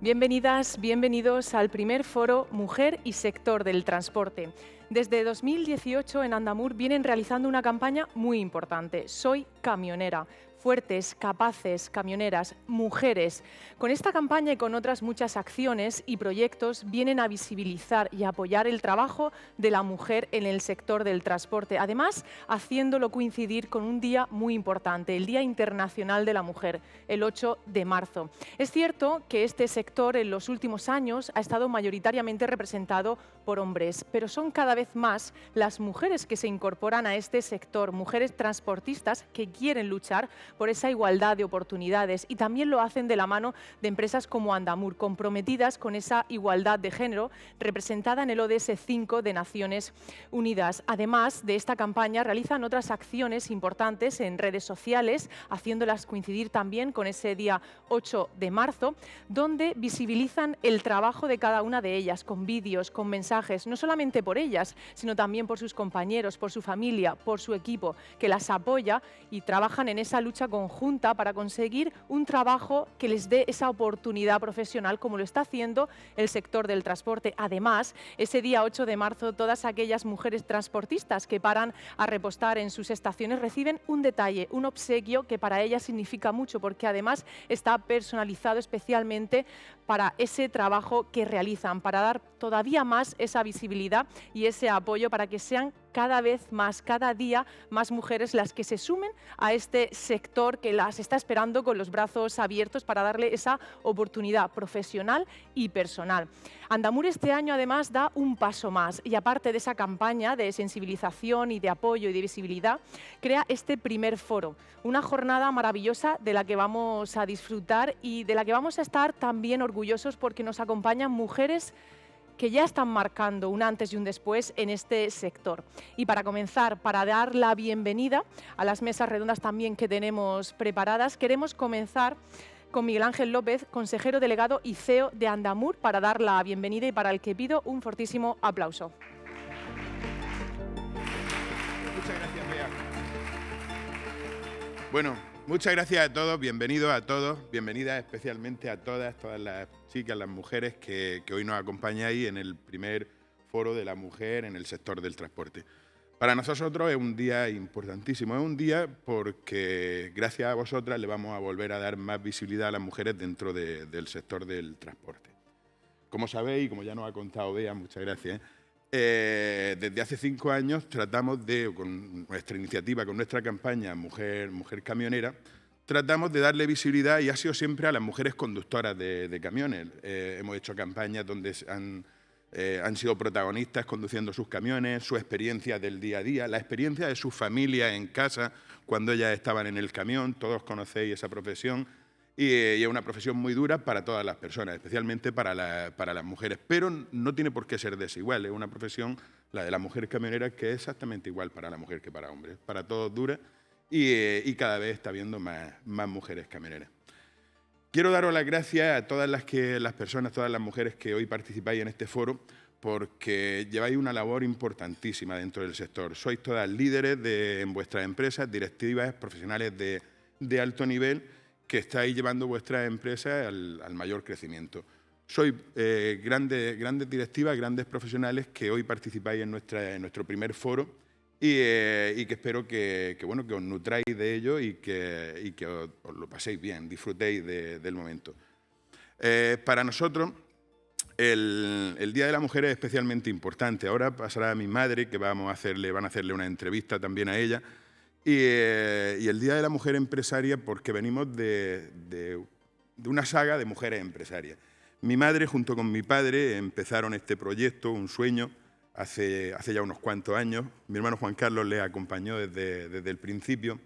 Bienvenidas, bienvenidos al primer foro Mujer y Sector del Transporte. Desde 2018 en Andamur vienen realizando una campaña muy importante, Soy Camionera. Fuertes, capaces, camioneras, mujeres. Con esta campaña y con otras muchas acciones y proyectos vienen a visibilizar y apoyar el trabajo de la mujer en el sector del transporte. Además, haciéndolo coincidir con un día muy importante, el Día Internacional de la Mujer, el 8 de marzo. Es cierto que este sector en los últimos años ha estado mayoritariamente representado por hombres, pero son cada vez más las mujeres que se incorporan a este sector, mujeres transportistas que quieren luchar por esa igualdad de oportunidades y también lo hacen de la mano de empresas como Andamur, comprometidas con esa igualdad de género representada en el ODS 5 de Naciones Unidas. Además de esta campaña, realizan otras acciones importantes en redes sociales, haciéndolas coincidir también con ese día 8 de marzo, donde visibilizan el trabajo de cada una de ellas, con vídeos, con mensajes, no solamente por ellas, sino también por sus compañeros, por su familia, por su equipo, que las apoya y trabajan en esa lucha conjunta para conseguir un trabajo que les dé esa oportunidad profesional, como lo está haciendo el sector del transporte. Además, ese día 8 de marzo, todas aquellas mujeres transportistas que paran a repostar en sus estaciones reciben un detalle, un obsequio que para ellas significa mucho, porque además está personalizado especialmente para ese trabajo que realizan, para dar todavía más esa visibilidad y ese apoyo para que sean cada vez más, cada día más mujeres las que se sumen a este sector que las está esperando con los brazos abiertos para darle esa oportunidad profesional y personal. Andamur este año además da un paso más y aparte de esa campaña de sensibilización y de apoyo y de visibilidad, crea este primer foro, una jornada maravillosa de la que vamos a disfrutar y de la que vamos a estar también orgullosos porque nos acompañan mujeres que ya están marcando un antes y un después en este sector. Y para comenzar, para dar la bienvenida a las mesas redondas también que tenemos preparadas, queremos comenzar con Miguel Ángel López, consejero delegado y CEO de Andamur, para dar la bienvenida y para el que pido un fortísimo aplauso. Muchas gracias, Bea. Bueno, muchas gracias a todos, bienvenidos a todos, bienvenidas especialmente a todas las chicas, las mujeres que hoy nos acompañáis en el primer foro de la mujer en el sector del transporte. Para nosotros es un día importantísimo, es un día porque gracias a vosotras le vamos a volver a dar más visibilidad a las mujeres dentro del sector del transporte. Como sabéis, como ya nos ha contado Bea, muchas gracias, desde hace 5 años tratamos de, con nuestra iniciativa, con nuestra campaña Mujer Camionera, tratamos de darle visibilidad y ha sido siempre a las mujeres conductoras de camiones. Hemos hecho campañas donde han sido protagonistas conduciendo sus camiones, su experiencia del día a día, la experiencia de sus familias en casa cuando ellas estaban en el camión. Todos conocéis esa profesión. Y es una profesión muy dura para todas las personas, especialmente para las mujeres, pero no tiene por qué ser desigual. Es una profesión, la de la mujer camionera, que es exactamente igual para la mujer que para hombres. Para todos dura y cada vez está habiendo más mujeres camioneras. Quiero daros las gracias a todas las personas, todas las mujeres que hoy participáis en este foro, porque lleváis una labor importantísima dentro del sector. Sois todas líderes en vuestras empresas, directivas, profesionales de alto nivel, que estáis llevando vuestras empresas al mayor crecimiento. Sois grandes directivas, grandes profesionales que hoy participáis en nuestro primer foro y que espero que os nutráis de ello y que os lo paséis bien, disfrutéis del momento. Para nosotros el Día de la Mujer es especialmente importante. Ahora pasará a mi madre, que van a hacerle una entrevista también a ella. Y el Día de la Mujer Empresaria porque venimos de una saga de mujeres empresarias. Mi madre junto con mi padre empezaron este proyecto, un sueño, hace ya unos cuantos años. Mi hermano Juan Carlos les acompañó desde el principio.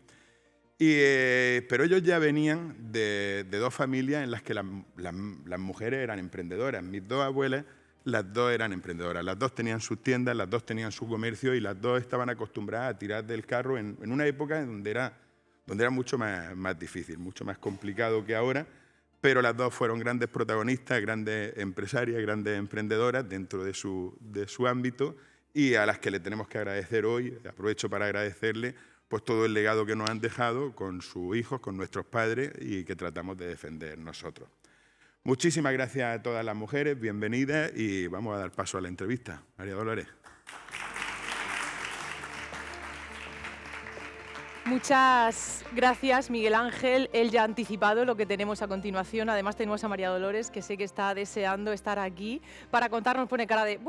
Pero ellos ya venían de dos familias en las que las mujeres eran emprendedoras. Mis dos abuelas, las dos eran emprendedoras, las dos tenían sus tiendas, las dos tenían su comercio y las dos estaban acostumbradas a tirar del carro en una época donde era mucho más difícil, mucho más complicado que ahora, pero las dos fueron grandes protagonistas, grandes empresarias, grandes emprendedoras dentro de su ámbito y a las que le tenemos que agradecer hoy. Aprovecho para agradecerle pues todo el legado que nos han dejado con sus hijos, con nuestros padres y que tratamos de defender nosotros. Muchísimas gracias a todas las mujeres, bienvenidas y vamos a dar paso a la entrevista. María Dolores. Muchas gracias, Miguel Ángel. Él ya ha anticipado lo que tenemos a continuación. Además, tenemos a María Dolores, que sé que está deseando estar aquí para contarnos, pone cara de,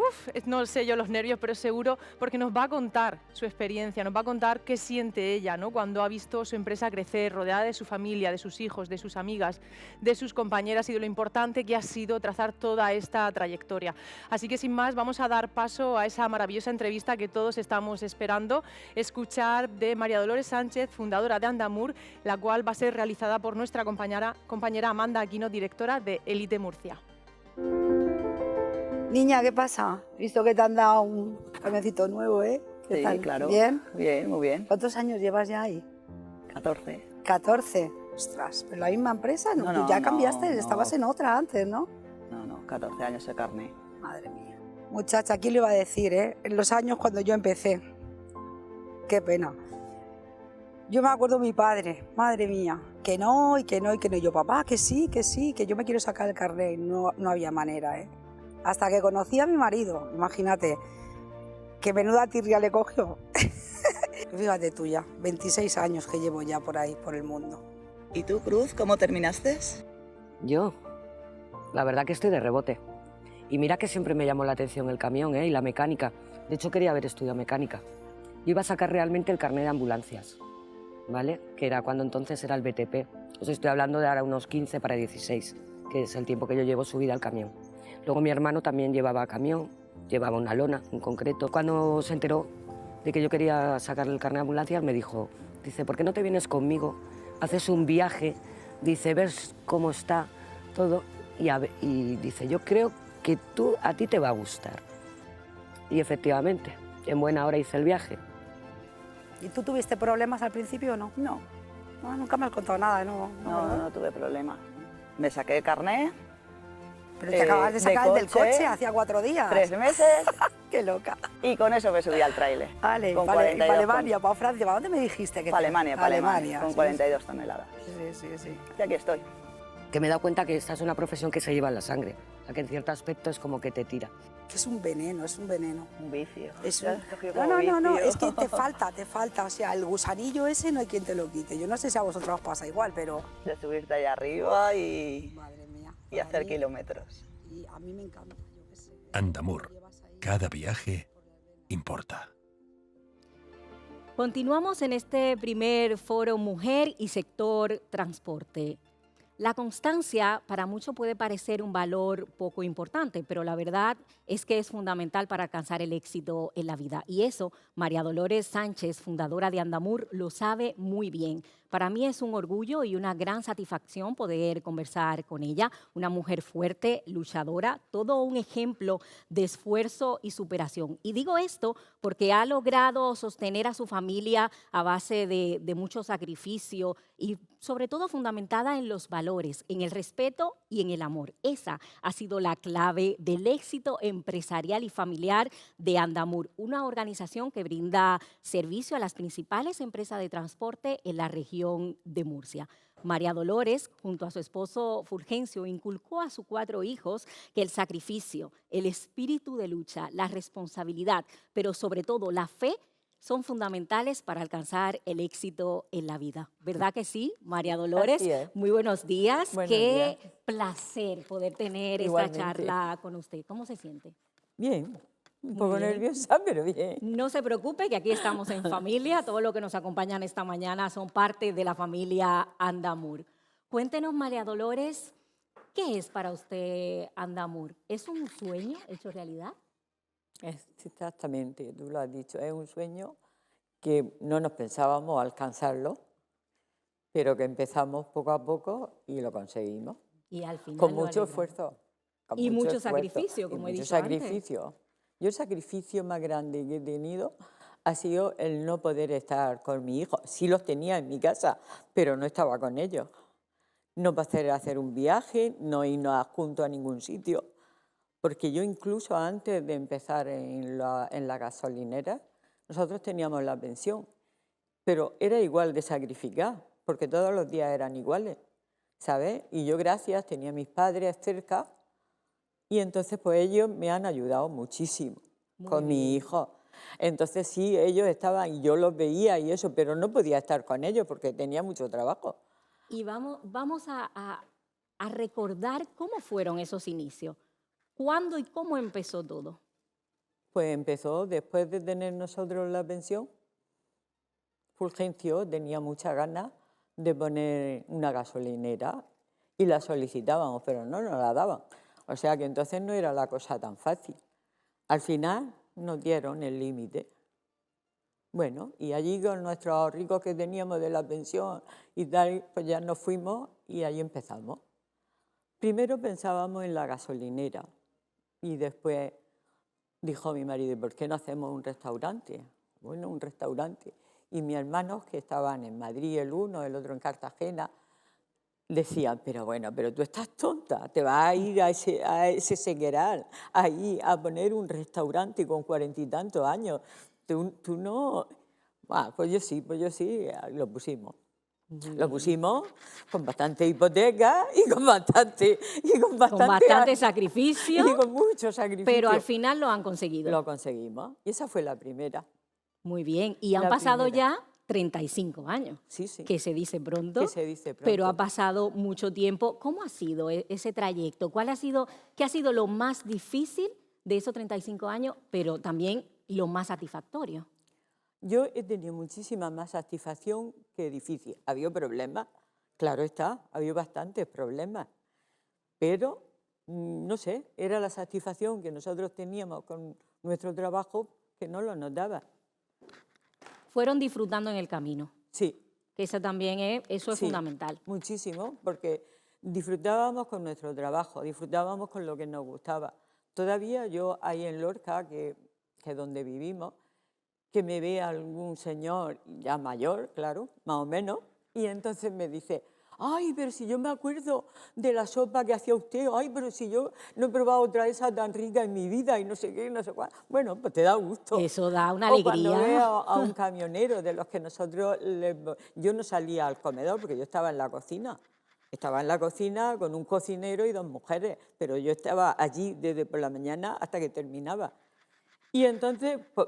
no sé yo los nervios, pero seguro, porque nos va a contar su experiencia, nos va a contar qué siente ella, ¿no?, cuando ha visto su empresa crecer, rodeada de su familia, de sus hijos, de sus amigas, de sus compañeras y de lo importante que ha sido trazar toda esta trayectoria. Así que, sin más, vamos a dar paso a esa maravillosa entrevista que todos estamos esperando, escuchar de María Dolores Sánchez, fundadora de Andamur, la cual va a ser realizada por nuestra compañera Amanda Aquino, directora de Elite Murcia. Niña, ¿qué pasa? He visto que te han dado un camioncito nuevo, ¿eh? ¿Qué Sí, tal? claro. ¿Bien? Bien, muy bien. ¿Cuántos años llevas ya ahí? 14. 14. Ostras, ¿pero la misma empresa? No, no, ya no, cambiaste, no. estabas en otra antes, ¿no? No, 14 años de carné. Madre mía. Muchacha, ¿quién le iba a decir, en los años cuando yo empecé? Qué pena. Yo me acuerdo de mi padre, madre mía, que no, y que no, y que no. Y yo, papá, que sí, que yo me quiero sacar el carnet. No había manera, Hasta que conocí a mi marido, imagínate, que menuda tirria le cogió. Fíjate tú ya, 26 años que llevo ya por ahí, por el mundo. ¿Y tú, Cruz, cómo terminaste? Yo, la verdad que estoy de rebote. Y mira que siempre me llamó la atención el camión, y la mecánica. De hecho, quería haber estudiado mecánica. Yo iba a sacar realmente el carnet de ambulancias, ¿vale? Que era cuando entonces era el BTP. Os estoy hablando de ahora unos 15 para 16, que es el tiempo que yo llevo subida al camión. Luego mi hermano también llevaba camión, llevaba una lona en concreto. Cuando se enteró de que yo quería sacar el carnet de ambulancias, me dijo, dice, ¿por qué no te vienes conmigo? Haces un viaje, dice, ves cómo está todo, y dice, yo creo que a ti te va a gustar. Y efectivamente, en buena hora hice el viaje. ¿Y tú tuviste problemas al principio o no? No, Nunca me has contado nada, no tuve problema. Me saqué el carné. Pero te acabas de sacar del coche hacía 4 días. 3 meses. ¡Qué loca! Y con eso me subí al tráiler. Vale, Con para 42 Alemania, para Francia, ¿para dónde me dijiste que Para Alemania, con sí, 42 toneladas. Sí. Y aquí estoy. Que me he dado cuenta que esta es una profesión que se lleva en la sangre, o sea, que en cierto aspecto es como que te tira. Que es un veneno, es un veneno. Un vicio. Es Ya un- has cogido No, como no, vicio. es que te falta. O sea, el gusanillo ese no hay quien te lo quite. Yo no sé si a vosotros os pasa igual, pero... De subirte allá arriba y Madre mía. hacer kilómetros. Y a mí me encanta, yo qué sé. Andamur. Cada viaje importa. Continuamos en este primer foro Mujer y Sector Transporte. La constancia para muchos puede parecer un valor poco importante, pero la verdad es que es fundamental para alcanzar el éxito en la vida. Y eso, María Dolores Sánchez, fundadora de Andamur, lo sabe muy bien. Para mí es un orgullo y una gran satisfacción poder conversar con ella, una mujer fuerte, luchadora, todo un ejemplo de esfuerzo y superación. Y digo esto porque ha logrado sostener a su familia a base de mucho sacrificio y sobre todo fundamentada en los valores, en el respeto y en el amor. Esa ha sido la clave del éxito empresarial y familiar de Andamur, una organización que brinda servicio a las principales empresas de transporte en la región de Murcia. María Dolores, junto a su esposo Fulgencio, inculcó a sus 4 hijos que el sacrificio, el espíritu de lucha, la responsabilidad, pero sobre todo la fe, son fundamentales para alcanzar el éxito en la vida. ¿Verdad que sí, María Dolores? Así es. Muy buenos días. Buenos Qué días. placer poder tener Igualmente. esta charla con usted. ¿Cómo se siente? Bien, un poco bien. nerviosa, pero bien. No se preocupe, que aquí estamos en familia. Todos los que nos acompañan esta mañana son parte de la familia Andamur. Cuéntenos, María Dolores, ¿qué es para usted Andamur? ¿Es un sueño hecho realidad? Exactamente, tú lo has dicho, es un sueño que no nos pensábamos alcanzarlo, pero que empezamos poco a poco y lo conseguimos. Y al final Con lo mucho ha logrado. esfuerzo. con Y mucho esfuerzo, sacrificio, como he mucho dicho antes. sacrificio. Yo el sacrificio más grande que he tenido ha sido el no poder estar con mi hijo. Sí los tenía en mi casa, pero no estaba con ellos. No poder hacer un viaje, no irnos juntos a ningún sitio. Porque yo incluso antes de empezar en la gasolinera, nosotros teníamos la pensión, pero era igual de sacrificar, porque todos los días eran iguales. ¿sabes? Y yo, gracias, tenía a mis padres cerca y entonces pues ellos me han ayudado muchísimo con mi hijo. Entonces sí, ellos estaban y yo los veía y eso, pero no podía estar con ellos porque tenía mucho trabajo. Y vamos a recordar cómo fueron esos inicios. ¿Cuándo y cómo empezó todo? Pues empezó después de tener nosotros la pensión. Fulgencio tenía muchas ganas de poner una gasolinera y la solicitábamos, pero no nos la daban. O sea que entonces no era la cosa tan fácil. Al final nos dieron el límite. Bueno, y allí con nuestros ahorricos que teníamos de la pensión y tal, pues ya nos fuimos y ahí empezamos. Primero pensábamos en la gasolinera y después dijo mi marido, ¿por qué no hacemos un restaurante? Bueno, un restaurante. Y mis hermanos, que estaban en Madrid, el uno, el otro en Cartagena, decían, pero bueno, pero tú estás tonta, te vas a ir a ese Segueral, ahí a poner un restaurante con 40 y tantos años. Tú no... Ah, pues yo sí, lo pusimos. Lo pusimos con bastante hipoteca y con bastante sacrificio. Y con mucho sacrificio. Pero al final lo han conseguido. Lo conseguimos. Y esa fue la primera. Muy bien. Y han pasado ya 35 años. Sí, sí. Que se dice pronto. Que se dice pronto. Pero ha pasado mucho tiempo. ¿Cómo ha sido ese trayecto? ¿Qué ha sido lo más difícil de esos 35 años, pero también lo más satisfactorio? Yo he tenido muchísima más satisfacción que difícil. Ha habido problemas, claro está, ha habido bastantes problemas, pero no sé, era la satisfacción que nosotros teníamos con nuestro trabajo que no lo nos daba. Fueron disfrutando en el camino. Sí. Que eso también es fundamental. Muchísimo, porque disfrutábamos con nuestro trabajo, disfrutábamos con lo que nos gustaba. Todavía yo ahí en Lorca, que es donde vivimos, que me ve algún señor ya mayor, claro, más o menos, y entonces me dice, ay, pero si yo me acuerdo de la sopa que hacía usted, ay, pero si yo no he probado otra esa tan rica en mi vida y no sé qué, no sé cuál. Bueno, pues te da gusto. Eso da una alegría. alegría. Cuando veo a un camionero de los que nosotros... Yo no salía al comedor porque yo estaba en la cocina. Estaba en la cocina con un cocinero y 2 mujeres, pero yo estaba allí desde por la mañana hasta que terminaba. Y entonces pues,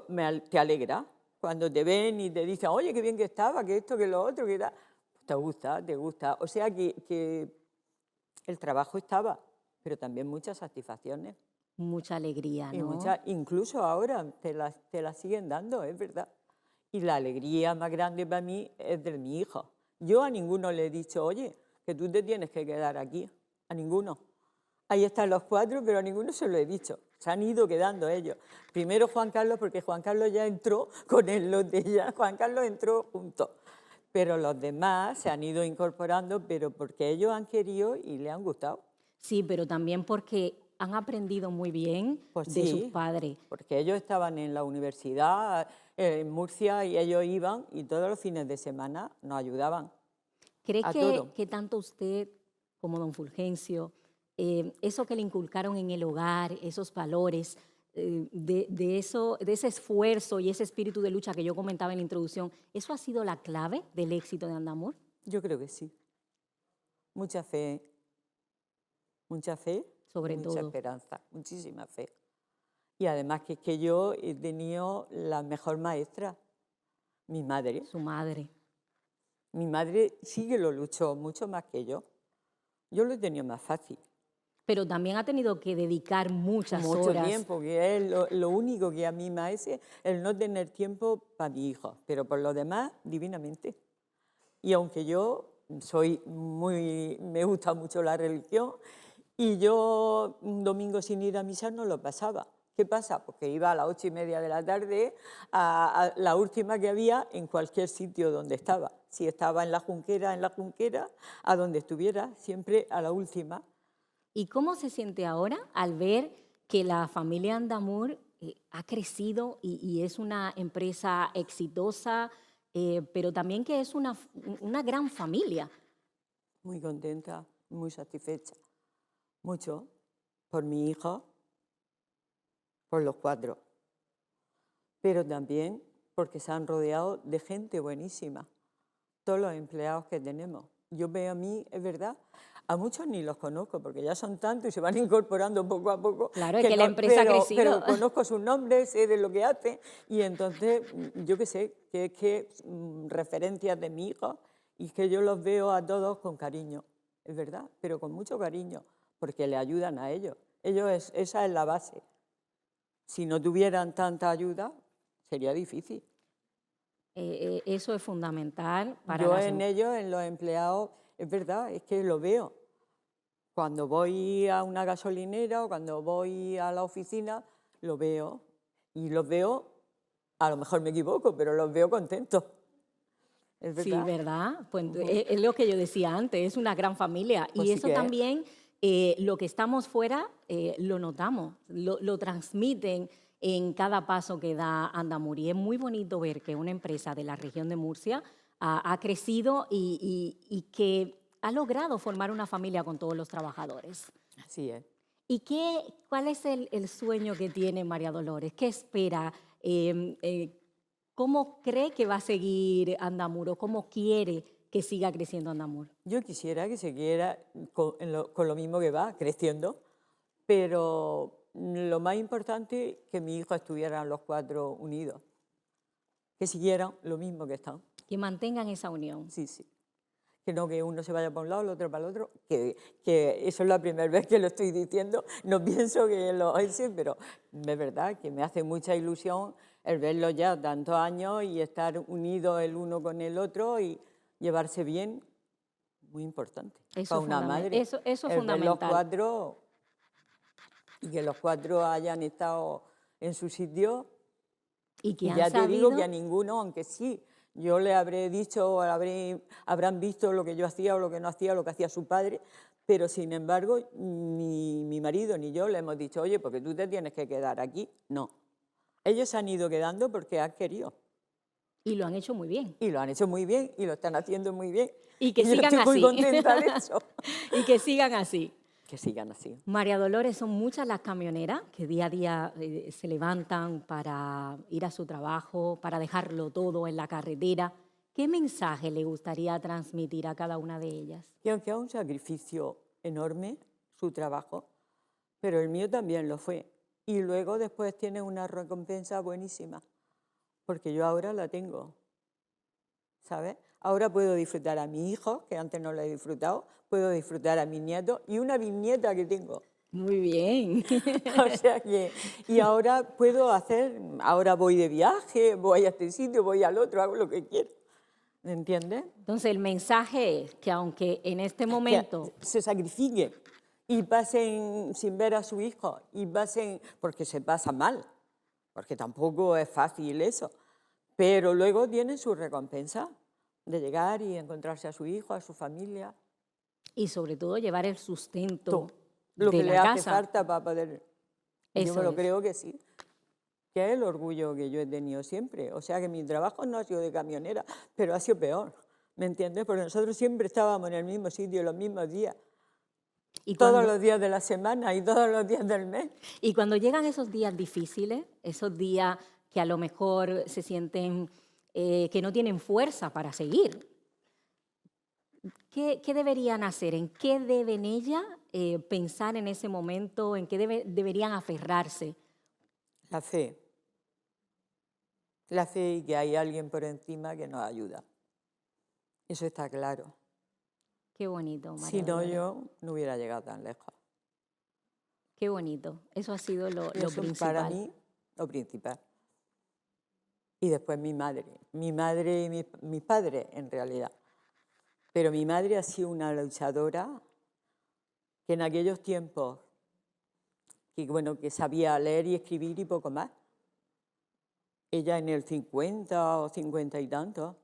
te alegra cuando te ven y te dicen, oye, qué bien que estaba, que esto, que lo otro, que tal. Te gusta, te gusta. O sea que el trabajo estaba, pero también muchas satisfacciones. Mucha alegría, ¿no? Y incluso ahora te la siguen dando, es verdad. Y la alegría más grande para mí es de mi hijo. Yo a ninguno le he dicho, oye, que tú te tienes que quedar aquí. A ninguno. Ahí están los 4, pero a ninguno se lo he dicho. Se han ido quedando ellos. Primero Juan Carlos, porque Juan Carlos ya entró con el lote, ya Juan Carlos entró junto. Pero los demás se han ido incorporando, pero porque ellos han querido y le han gustado. Sí, pero también porque han aprendido muy bien de sus padres. Porque ellos estaban en la universidad en Murcia y ellos iban y todos los fines de semana nos ayudaban. ¿Cree que tanto usted como don Fulgencio, eso que le inculcaron en el hogar, esos valores, de ese esfuerzo y ese espíritu de lucha que yo comentaba en la introducción, ¿eso ha sido la clave del éxito de Andamur? Yo creo que sí. Mucha fe, sobre mucha todo. esperanza, muchísima fe. Y además que yo he tenido la mejor maestra, mi madre. Su madre. Mi madre sí que lo luchó mucho más que yo. Yo lo he tenido más fácil. Pero también ha tenido que dedicar muchas horas. Mucho tiempo, que es lo único que a mí me hace el no tener tiempo para mi hijo. Pero por lo demás, divinamente. Y aunque yo me gusta mucho la religión, y yo un domingo sin ir a misa no lo pasaba. ¿Qué pasa? Porque iba a las 8:30 de la tarde a la última que había en cualquier sitio donde estaba. Si estaba en la Junquera, a donde estuviera, siempre a la última. ¿Y cómo se siente ahora al ver que la familia Andamur ha crecido y es una empresa exitosa, pero también que es una gran familia? Muy contenta, muy satisfecha. Mucho por mi hijo, por los 4. Pero también porque se han rodeado de gente buenísima. Todos los empleados que tenemos. yo veo a mí, es verdad, a muchos ni los conozco, porque ya son tantos y se van incorporando poco a poco. Claro, es que la empresa ha crecido. Pero conozco sus nombres, sé de lo que hacen, y entonces yo qué sé, que es que referencias de mi hijo, y que yo los veo a todos con cariño, es verdad, pero con mucho cariño, porque le ayudan a ellos. Esa es la base. Si no tuvieran tanta ayuda, sería difícil. Eso es fundamental para Yo las en ellos, en los empleados, es verdad, es que lo veo. Cuando voy a una gasolinera o cuando voy a la oficina, lo veo. Y los veo, a lo mejor me equivoco, pero los veo contentos. ¿Es verdad? Sí, ¿verdad? Pues es lo que yo decía antes, es una gran familia. Pues y sí eso que es. también, lo que estamos fuera, lo notamos, lo transmiten en cada paso que da Andamur. Y es muy bonito ver que una empresa de la región de Murcia ha crecido y que ha logrado formar una familia con todos los trabajadores. Así es. ¿Y cuál es el sueño que tiene María Dolores? ¿Qué espera? ¿Cómo cree que va a seguir Andamur o cómo quiere que siga creciendo Andamur? Yo quisiera que siguiera con lo mismo que va, creciendo, pero lo más importante que mis hijos estuvieran los 4 unidos, que siguieran lo mismo que están. Que mantengan esa unión. Sí, sí. Que no que uno se vaya para un lado, el otro para el otro, que eso es la primera vez que lo estoy diciendo, no pienso que lo hice, pero es verdad que me hace mucha ilusión el verlos ya tantos años y estar unidos el uno con el otro y llevarse bien, muy importante Eso para una madre. Eso es el ver fundamental. los 4 y que los 4 hayan estado en su sitio. Y que Y han ya te digo sabido- que a ninguno, aunque sí, yo le habré dicho, habrán visto lo que yo hacía o lo que no hacía, lo que hacía su padre, pero sin embargo, ni mi marido ni yo le hemos dicho, oye, porque tú te tienes que quedar aquí. No. Ellos se han ido quedando porque han querido. Y lo han hecho muy bien. Y lo han hecho muy bien y lo están haciendo muy bien. Y que yo sigan estoy así. muy contenta de eso. Y que sigan así. Que sigan así. María Dolores, son muchas las camioneras que día a día se levantan para ir a su trabajo, para dejarlo todo en la carretera. ¿Qué mensaje le gustaría transmitir a cada una de ellas? Que aunque es un sacrificio enorme su trabajo, pero el mío también lo fue. Y luego después tiene una recompensa buenísima, porque yo ahora la tengo, ¿sabes? Ahora puedo disfrutar a mi hijo, que antes no lo he disfrutado, puedo disfrutar a mi nieto y una bisnieta que tengo. Muy bien. O sea que, y ahora puedo ahora voy de viaje, voy a este sitio, voy al otro, hago lo que quiero. ¿Me entiendes? Entonces, el mensaje es que aunque en este momento... Que se sacrifiquen y pasen sin ver a su hijo, y pasen, porque se pasa mal, porque tampoco es fácil eso, pero luego tienen su recompensa de llegar y encontrarse a su hijo, a su familia. Y sobre todo llevar el sustento Todo lo de que la le hace casa. falta para poder... Yo Eso me lo es. creo que sí. Que es el orgullo que yo he tenido siempre. O sea que mi trabajo no ha sido de camionera, pero ha sido peor. ¿Me entiendes? Porque nosotros siempre estábamos en el mismo sitio, los mismos días. Y Todos cuando, los días de la semana y todos los días del mes. y cuando llegan esos días difíciles, esos días que a lo mejor se sienten que no tienen fuerza para seguir, ¿qué deberían hacer? ¿En qué deben ellas pensar en ese momento? ¿En qué deberían aferrarse? La fe. La fe y que hay alguien por encima que nos ayuda. Eso está claro. Qué bonito, María Si no, Dolores. yo no hubiera llegado tan lejos. Qué bonito. Eso ha sido lo Eso principal. para mí, lo principal. Y después mi madre y mis padres, en realidad. Pero mi madre ha sido una luchadora que en aquellos tiempos, que sabía leer y escribir y poco más. Ella en el 50 o 50 y tantos,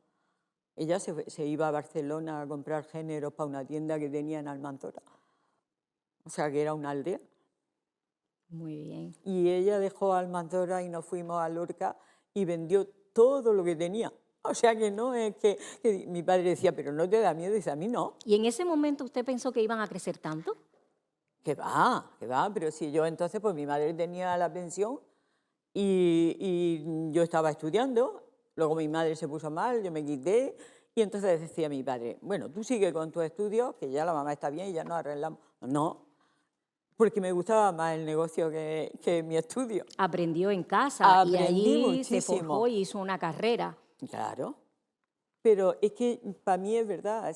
ella se iba a Barcelona a comprar géneros para una tienda que tenía en Almanzora. O sea, que era una aldea. Muy bien. Y ella dejó Almanzora y nos fuimos a Lorca y vendió todo lo que tenía. O sea que no es que mi padre decía, pero no te da miedo, dice, a mí no. ¿Y en ese momento usted pensó que iban a crecer tanto? Que va, pero si yo entonces, pues mi madre tenía la pensión y yo estaba estudiando, luego mi madre se puso mal, yo me quité Y entonces decía mi padre, bueno, tú sigue con tus estudios, que ya la mamá está bien y ya nos arreglamos. No, porque me gustaba más el negocio que mi estudio. Aprendió en casa y Aprendí allí se muchísimo. forjó y hizo una carrera. Claro, pero es que para mí es verdad,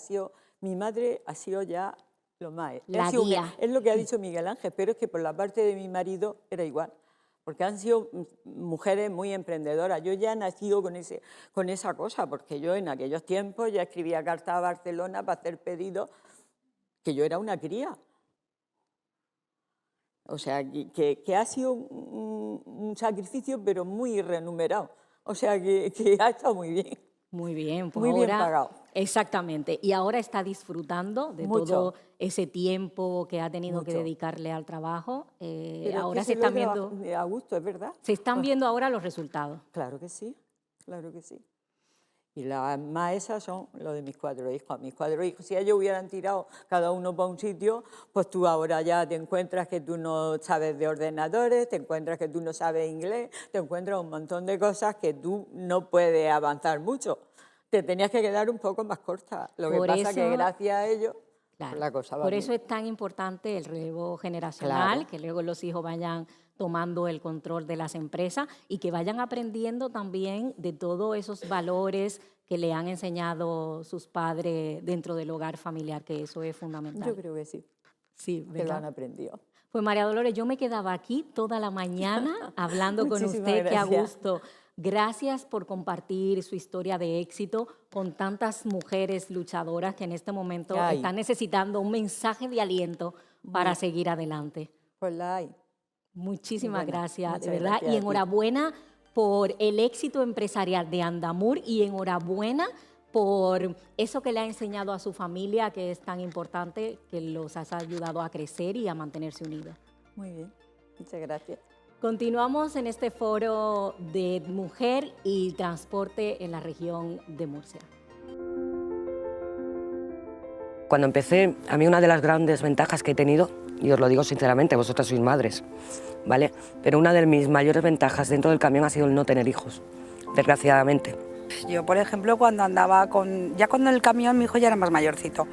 mi madre ha sido ya lo más. La Ha sido guía. es lo que ha dicho Miguel Ángel, pero es que por la parte de mi marido era igual, porque han sido mujeres muy emprendedoras. Yo ya he nacido con esa cosa, porque yo en aquellos tiempos ya escribía cartas a Barcelona para hacer pedidos, que yo era una cría. O sea, que ha sido un sacrificio, pero muy remunerado. O sea, que ha estado muy bien. Muy bien, pues Muy bien ahora, pagado. Exactamente. Y ahora está disfrutando de Mucho. todo ese tiempo que ha tenido que Mucho. dedicarle al trabajo. Pero Ahora es se que lo están he viendo, trabajado a gusto, es verdad. se están viendo ahora los resultados. Claro que sí, claro que sí. Y las más esas son los de mis 4 hijos. Mis 4 hijos, si ellos hubieran tirado cada uno para un sitio, pues tú ahora ya te encuentras que tú no sabes de ordenadores, te encuentras que tú no sabes inglés, te encuentras un montón de cosas que tú no puedes avanzar mucho. Te tenías que quedar un poco más corta. Lo que Por pasa es que eso- gracias a ellos Claro. la cosa va Por bien. eso es tan importante el relevo generacional, Claro. que luego los hijos vayan tomando el control de las empresas y que vayan aprendiendo también de todos esos valores que le han enseñado sus padres dentro del hogar familiar, que eso es fundamental. Yo creo que sí, Sí, que lo ¿verdad? han aprendido. Pues María Dolores, yo me quedaba aquí toda la mañana hablando con Muchísimas usted, que a gracias. gusto. Gracias por compartir su historia de éxito con tantas mujeres luchadoras que en este momento Ay. están necesitando un mensaje de aliento para Bueno. seguir adelante. Pues la hay. Muchísimas Bueno, gracias, de muchas verdad. gracias Y a ti. enhorabuena por el éxito empresarial de Andamur y enhorabuena por eso que le ha enseñado a su familia, que es tan importante, que los has ayudado a crecer y a mantenerse unidos. Muy bien, muchas gracias. Continuamos en este foro de mujer y transporte en la región de Murcia. Cuando empecé, a mí una de las grandes ventajas que he tenido, y os lo digo sinceramente, vosotras sois madres, ¿vale? Pero una de mis mayores ventajas dentro del camión ha sido el no tener hijos, desgraciadamente. Yo, por ejemplo, cuando andaba ya con el camión, mi hijo ya era más mayorcito,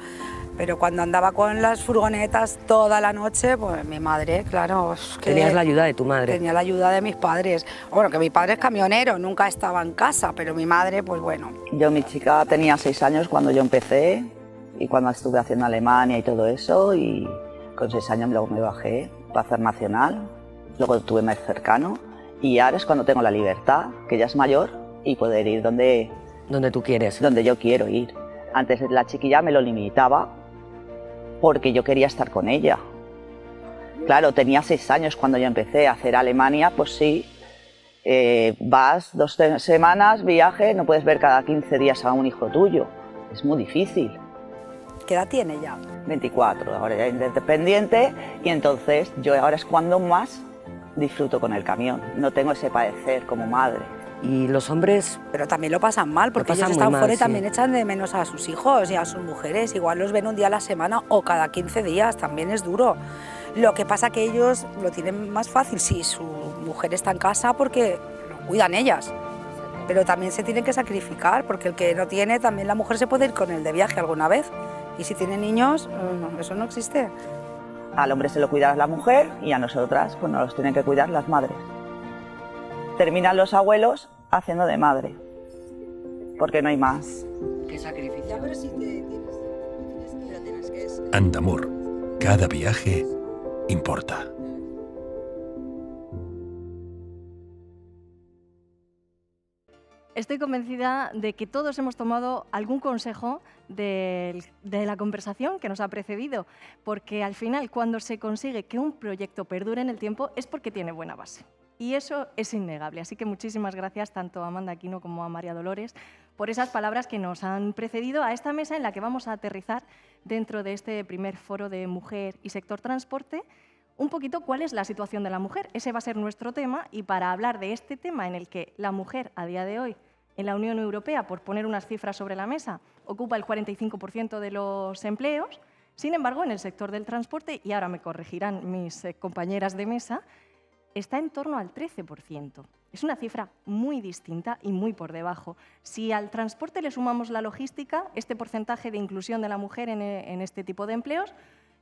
pero cuando andaba con las furgonetas toda la noche, pues mi madre, claro, es que Tenías la ayuda de tu madre. tenía la ayuda de mis padres. Bueno, que mi padre es camionero, nunca estaba en casa, pero mi madre, pues bueno. Yo, mi chica, tenía 6 años cuando yo empecé y cuando estuve haciendo Alemania y todo eso, y con 6 años luego me bajé para hacer nacional, luego tuve más cercano y ahora es cuando tengo la libertad, que ya es mayor, y poder ir donde Donde tú quieres. yo quiero ir. Antes la chiquilla me lo limitaba porque yo quería estar con ella. Claro, tenía 6 años cuando yo empecé a hacer Alemania, pues sí, vas 2 semanas, viaje, no puedes ver cada 15 días a un hijo tuyo. Es muy difícil. ¿Qué edad tiene ya? 24, ahora ya independiente, y entonces yo ahora es cuando más disfruto con el camión. No tengo ese padecer como madre. Y los hombres, Pero también lo pasan mal, porque pasan ellos muy están mal, fuera y sí. también echan de menos a sus hijos y a sus mujeres. Igual los ven un día a la semana o cada 15 días, también es duro. Lo que pasa que ellos lo tienen más fácil si su mujer está en casa porque lo cuidan ellas. Pero también se tienen que sacrificar, porque el que no tiene, también la mujer se puede ir con él de viaje alguna vez. Y si tiene niños, eso no existe. Al hombre se lo cuida la mujer y a nosotras pues nos los tienen que cuidar las madres. Terminan los abuelos haciendo de madre, porque no hay más. qué sacrificio. Andamur. Cada viaje importa. Estoy convencida de que todos hemos tomado algún consejo de la conversación que nos ha precedido, porque al final cuando se consigue que un proyecto perdure en el tiempo es porque tiene buena base. Y eso es innegable. Así que muchísimas gracias tanto a Amanda Aquino como a María Dolores por esas palabras que nos han precedido a esta mesa en la que vamos a aterrizar dentro de este primer foro de mujer y sector transporte un poquito cuál es la situación de la mujer. Ese va a ser nuestro tema, y para hablar de este tema en el que la mujer a día de hoy en la Unión Europea, por poner unas cifras sobre la mesa, ocupa el 45% de los empleos, sin embargo, en el sector del transporte, y ahora me corregirán mis compañeras de mesa, está en torno al 13%. Es una cifra muy distinta y muy por debajo. Si al transporte le sumamos la logística, este porcentaje de inclusión de la mujer en este tipo de empleos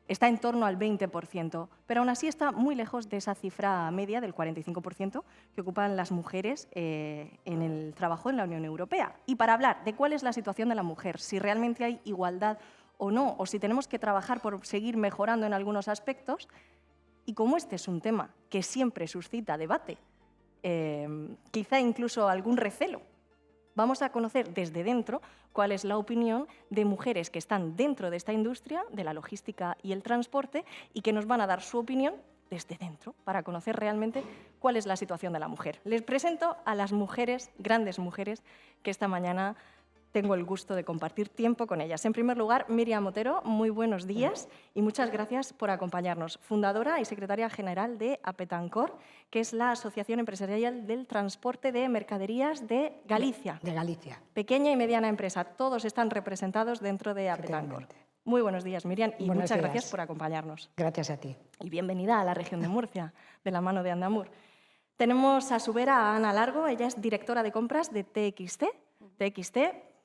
está en torno al 20%, pero aún así está muy lejos de esa cifra media del 45% que ocupan las mujeres en el trabajo en la Unión Europea. Y para hablar de cuál es la situación de la mujer, si realmente hay igualdad o no, o si tenemos que trabajar por seguir mejorando en algunos aspectos, y como este es un tema que siempre suscita debate, quizá incluso algún recelo, vamos a conocer desde dentro cuál es la opinión de mujeres que están dentro de esta industria, de la logística y el transporte, y que nos van a dar su opinión desde dentro para conocer realmente cuál es la situación de la mujer. Les presento a las mujeres, grandes mujeres, que esta mañana tengo el gusto de compartir tiempo con ellas. En primer lugar, Miriam Otero, muy buenos días y muchas gracias por acompañarnos. Fundadora y secretaria general de Apetancor, que es la Asociación Empresarial del Transporte de Mercaderías de Galicia. De Galicia. Pequeña y mediana empresa, todos están representados dentro de Apetancor. Muy buenos días, Miriam, y muchas gracias por acompañarnos. Gracias a ti. Y bienvenida a la región de Murcia, de la mano de Andamur. Tenemos a su vera a Ana Largo, ella es directora de compras de TXT. TXT,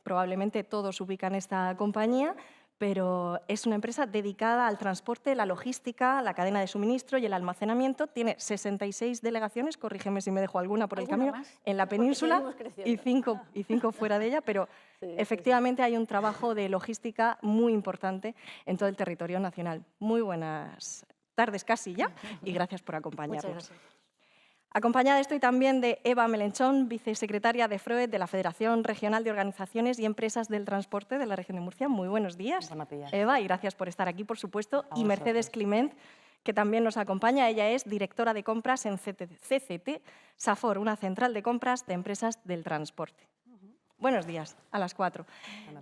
probablemente todos ubican esta compañía, pero es una empresa dedicada al transporte, la logística, la cadena de suministro y el almacenamiento. Tiene 66 delegaciones, corrígeme si me dejo alguna por el camino, en la península y cinco fuera de ella, pero efectivamente hay un trabajo de logística muy importante en todo el territorio nacional. Muy buenas tardes casi ya y gracias por acompañarnos. Muchas gracias. Acompañada estoy también de Eva Melenchón, vicesecretaria de FROET, de la Federación Regional de Organizaciones y Empresas del Transporte de la región de Murcia. Muy buenos días, Eva, y gracias por estar aquí, por supuesto. Y Mercedes Climent, que también nos acompaña. Ella es directora de compras en CCT Safor, una central de compras de empresas del transporte. Buenos días, a las 4.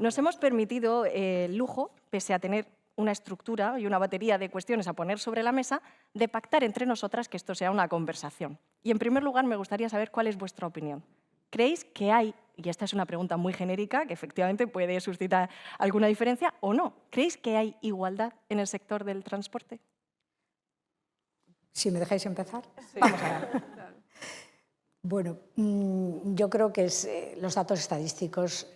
Nos hemos permitido el lujo, pese a tener una estructura y una batería de cuestiones a poner sobre la mesa, de pactar entre nosotras que esto sea una conversación. Y en primer lugar me gustaría saber cuál es vuestra opinión. ¿Creéis que hay, y esta es una pregunta muy genérica, que efectivamente puede suscitar alguna diferencia o no, ¿creéis que hay igualdad en el sector del transporte? Si me dejáis empezar. Sí. Vamos a ver. Bueno, yo creo que los datos estadísticos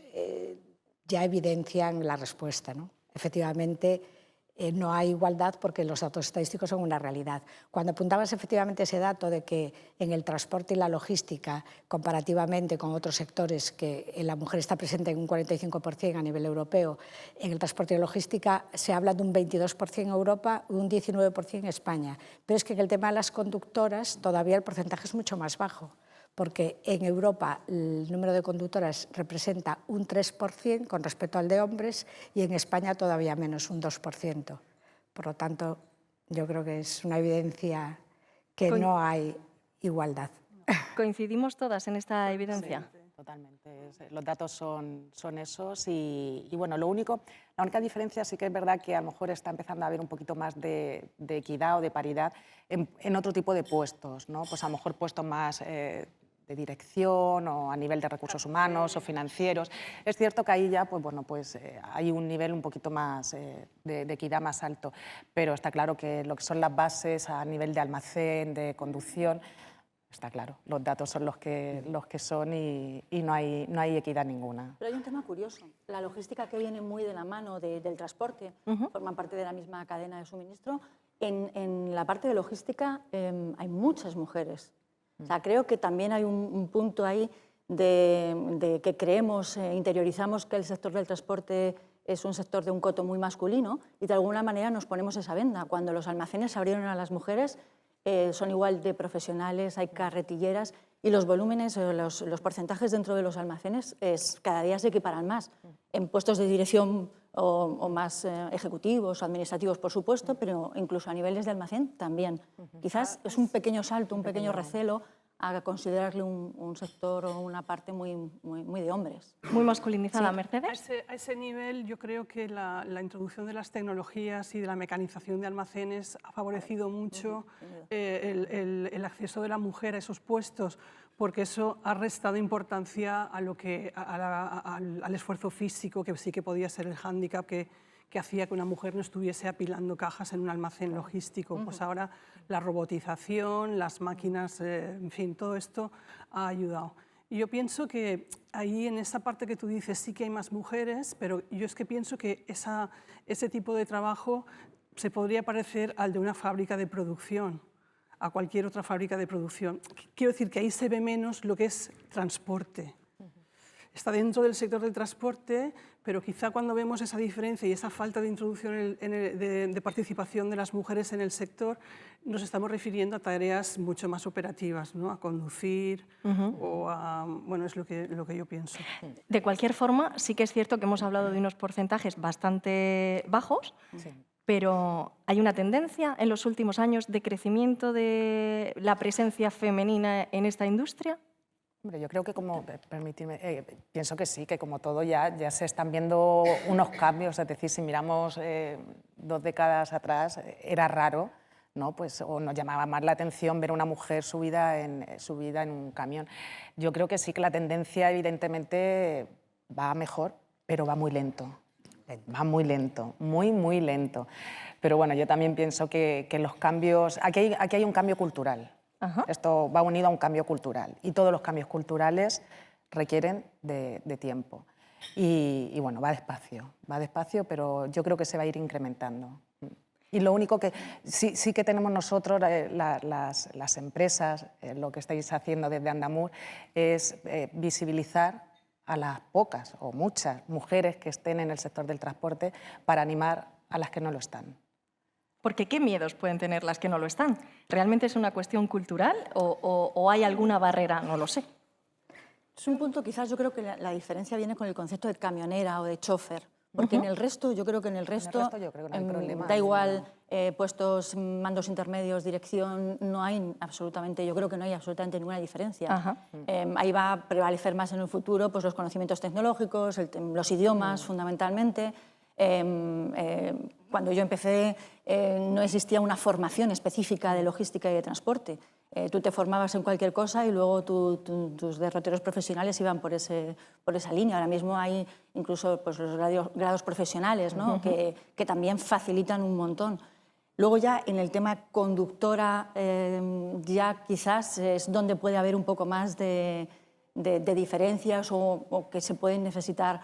ya evidencian la respuesta, ¿no? Efectivamente, no hay igualdad porque los datos estadísticos son una realidad. Cuando apuntabas efectivamente ese dato de que en el transporte y la logística, comparativamente con otros sectores, que la mujer está presente en un 45% a nivel europeo, en el transporte y la logística se habla de un 22% en Europa y un 19% en España. Pero es que en el tema de las conductoras todavía el porcentaje es mucho más bajo, porque en Europa el número de conductoras representa un 3% con respecto al de hombres y en España todavía menos, un 2%. Por lo tanto, yo creo que es una evidencia que no hay igualdad. ¿Coincidimos todas en esta evidencia? Sí, totalmente. Los datos son esos y bueno, la única diferencia sí que es verdad que a lo mejor está empezando a haber un poquito más de equidad o de paridad en otro tipo de puestos, ¿no? Pues a lo mejor puestos más de dirección o a nivel de recursos humanos o financieros. Es cierto que ahí ya pues, bueno, pues, hay un nivel un poquito más de equidad más alto, pero está claro que lo que son las bases a nivel de almacén, de conducción, está claro, los datos son los que son y no hay equidad ninguna. Pero hay un tema curioso. La logística, que viene muy de la mano del transporte, forman parte de la misma cadena de suministro. En la parte de logística hay muchas mujeres. O sea, creo que también hay un punto ahí de que creemos, interiorizamos que el sector del transporte es un sector de un coto muy masculino y de alguna manera nos ponemos esa venda. Cuando los almacenes se abrieron a las mujeres, son igual de profesionales, hay carretilleras y los volúmenes, los porcentajes dentro de los almacenes cada día se equiparan más. En puestos de dirección o más ejecutivos, administrativos, por supuesto, pero incluso a niveles de almacén también. Quizás es un pequeño salto, un pequeño recelo a considerarle un sector o una parte muy de hombres. Muy masculinizada, sí. Mercedes. A ese nivel yo creo que la introducción de las tecnologías y de la mecanización de almacenes ha favorecido mucho el acceso de la mujer a esos puestos, porque eso ha restado importancia al esfuerzo físico, que sí que podía ser el hándicap que que hacía que una mujer no estuviese apilando cajas en un almacén logístico. Pues ahora la robotización, las máquinas, en fin, todo esto ha ayudado. Y yo pienso que ahí en esa parte que tú dices sí que hay más mujeres, pero yo es que pienso que ese tipo de trabajo se podría parecer al de una fábrica de producción, a cualquier otra fábrica de producción. Quiero decir que ahí se ve menos lo que es transporte. Está dentro del sector del transporte, pero quizá cuando vemos esa diferencia y esa falta de introducción de participación de las mujeres en el sector, nos estamos refiriendo a tareas mucho más operativas, ¿no? A conducir o a... Bueno, es lo que yo pienso. De cualquier forma, sí que es cierto que hemos hablado de unos porcentajes bastante bajos, pero hay una tendencia en los últimos años de crecimiento de la presencia femenina en esta industria. Hombre, yo creo que pienso que sí, que como todo ya se están viendo unos cambios, es decir, si miramos 2 décadas atrás, era raro, ¿no? Pues, o nos llamaba más la atención ver a una mujer subida en un camión. Yo creo que sí que la tendencia evidentemente va mejor, pero va muy lento. Va muy lento, muy lento. Pero bueno, yo también pienso que los cambios... Aquí hay un cambio cultural. Esto va unido a un cambio cultural. Y todos los cambios culturales requieren de tiempo. Y bueno, va despacio, pero yo creo que se va a ir incrementando. Y lo único que sí que tenemos nosotros, las empresas, lo que estáis haciendo desde Andamur, es visibilizar a las pocas o muchas mujeres que estén en el sector del transporte para animar a las que no lo están. Porque ¿qué miedos pueden tener las que no lo están? ¿Realmente es una cuestión cultural o hay alguna barrera? No lo sé. Es un punto, quizás yo creo que la diferencia viene con el concepto de camionera o de chofer. Porque en el resto, yo creo que no hay problema. Da igual puestos, mandos intermedios, dirección, no hay absolutamente, yo creo que no hay absolutamente ninguna diferencia. Ahí va a prevalecer más en el futuro pues, los conocimientos tecnológicos, los idiomas fundamentalmente. Cuando yo empecé no existía una formación específica de logística y de transporte. Tú te formabas en cualquier cosa y luego tus derroteros profesionales iban por esa línea. Ahora mismo hay incluso pues, los grados profesionales, ¿no? que también facilitan un montón. Luego ya en el tema conductora ya quizás es donde puede haber un poco más de diferencias o que se pueden necesitar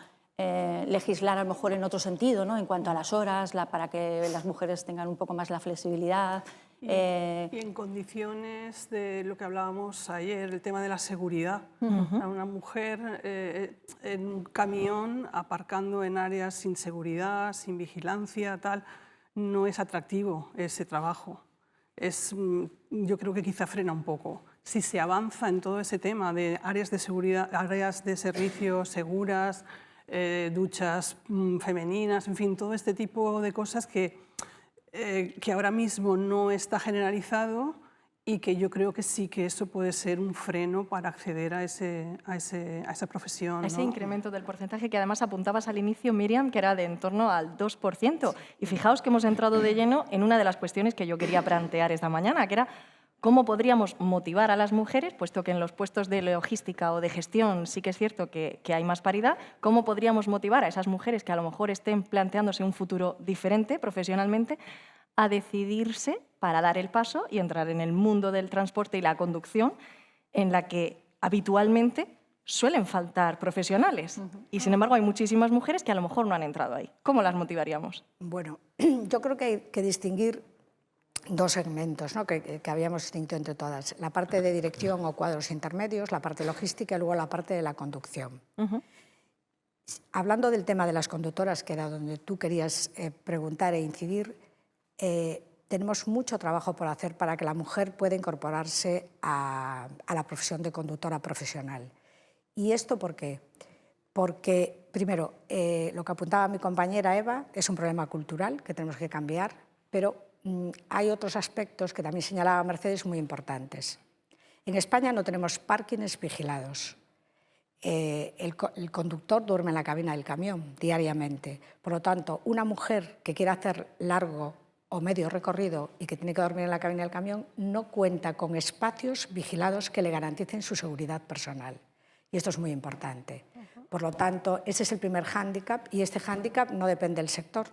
legislar a lo mejor en otro sentido, ¿no? En cuanto a las horas, para que las mujeres tengan un poco más la flexibilidad. Y en condiciones de lo que hablábamos ayer, el tema de la seguridad. Una mujer en un camión aparcando en áreas sin seguridad, sin vigilancia, tal, no es atractivo ese trabajo. Yo creo que quizá frena un poco. Si se avanza en todo ese tema de áreas de seguridad, áreas de servicios seguras, duchas femeninas, en fin, todo este tipo de cosas que ahora mismo no está generalizado y que yo creo que sí que eso puede ser un freno para acceder a esa profesión. A ese incremento del porcentaje que además apuntabas al inicio, Miriam, que era de en torno al 2%. Y fijaos que hemos entrado de lleno en una de las cuestiones que yo quería plantear esta mañana, que era cómo podríamos motivar a las mujeres, puesto que en los puestos de logística o de gestión sí que es cierto que hay más paridad, cómo podríamos motivar a esas mujeres que a lo mejor estén planteándose un futuro diferente profesionalmente a decidirse para dar el paso y entrar en el mundo del transporte y la conducción, en la que habitualmente suelen faltar profesionales. Y sin embargo hay muchísimas mujeres que a lo mejor no han entrado ahí. ¿Cómo las motivaríamos? Bueno, yo creo que hay que distinguir dos segmentos, ¿no? que habíamos distinto entre todas. La parte de dirección o cuadros intermedios, la parte logística y luego la parte de la conducción. Hablando del tema de las conductoras, que era donde tú querías preguntar e incidir, tenemos mucho trabajo por hacer para que la mujer pueda incorporarse a la profesión de conductora profesional. ¿Y esto por qué? Porque, primero, lo que apuntaba mi compañera Eva, es un problema cultural que tenemos que cambiar, pero hay otros aspectos que también señalaba Mercedes muy importantes. En España no tenemos parkings vigilados. El conductor duerme en la cabina del camión diariamente. Por lo tanto, una mujer que quiera hacer largo o medio recorrido y que tiene que dormir en la cabina del camión no cuenta con espacios vigilados que le garanticen su seguridad personal. Y esto es muy importante. Por lo tanto, ese es el primer hándicap y este hándicap no depende del sector,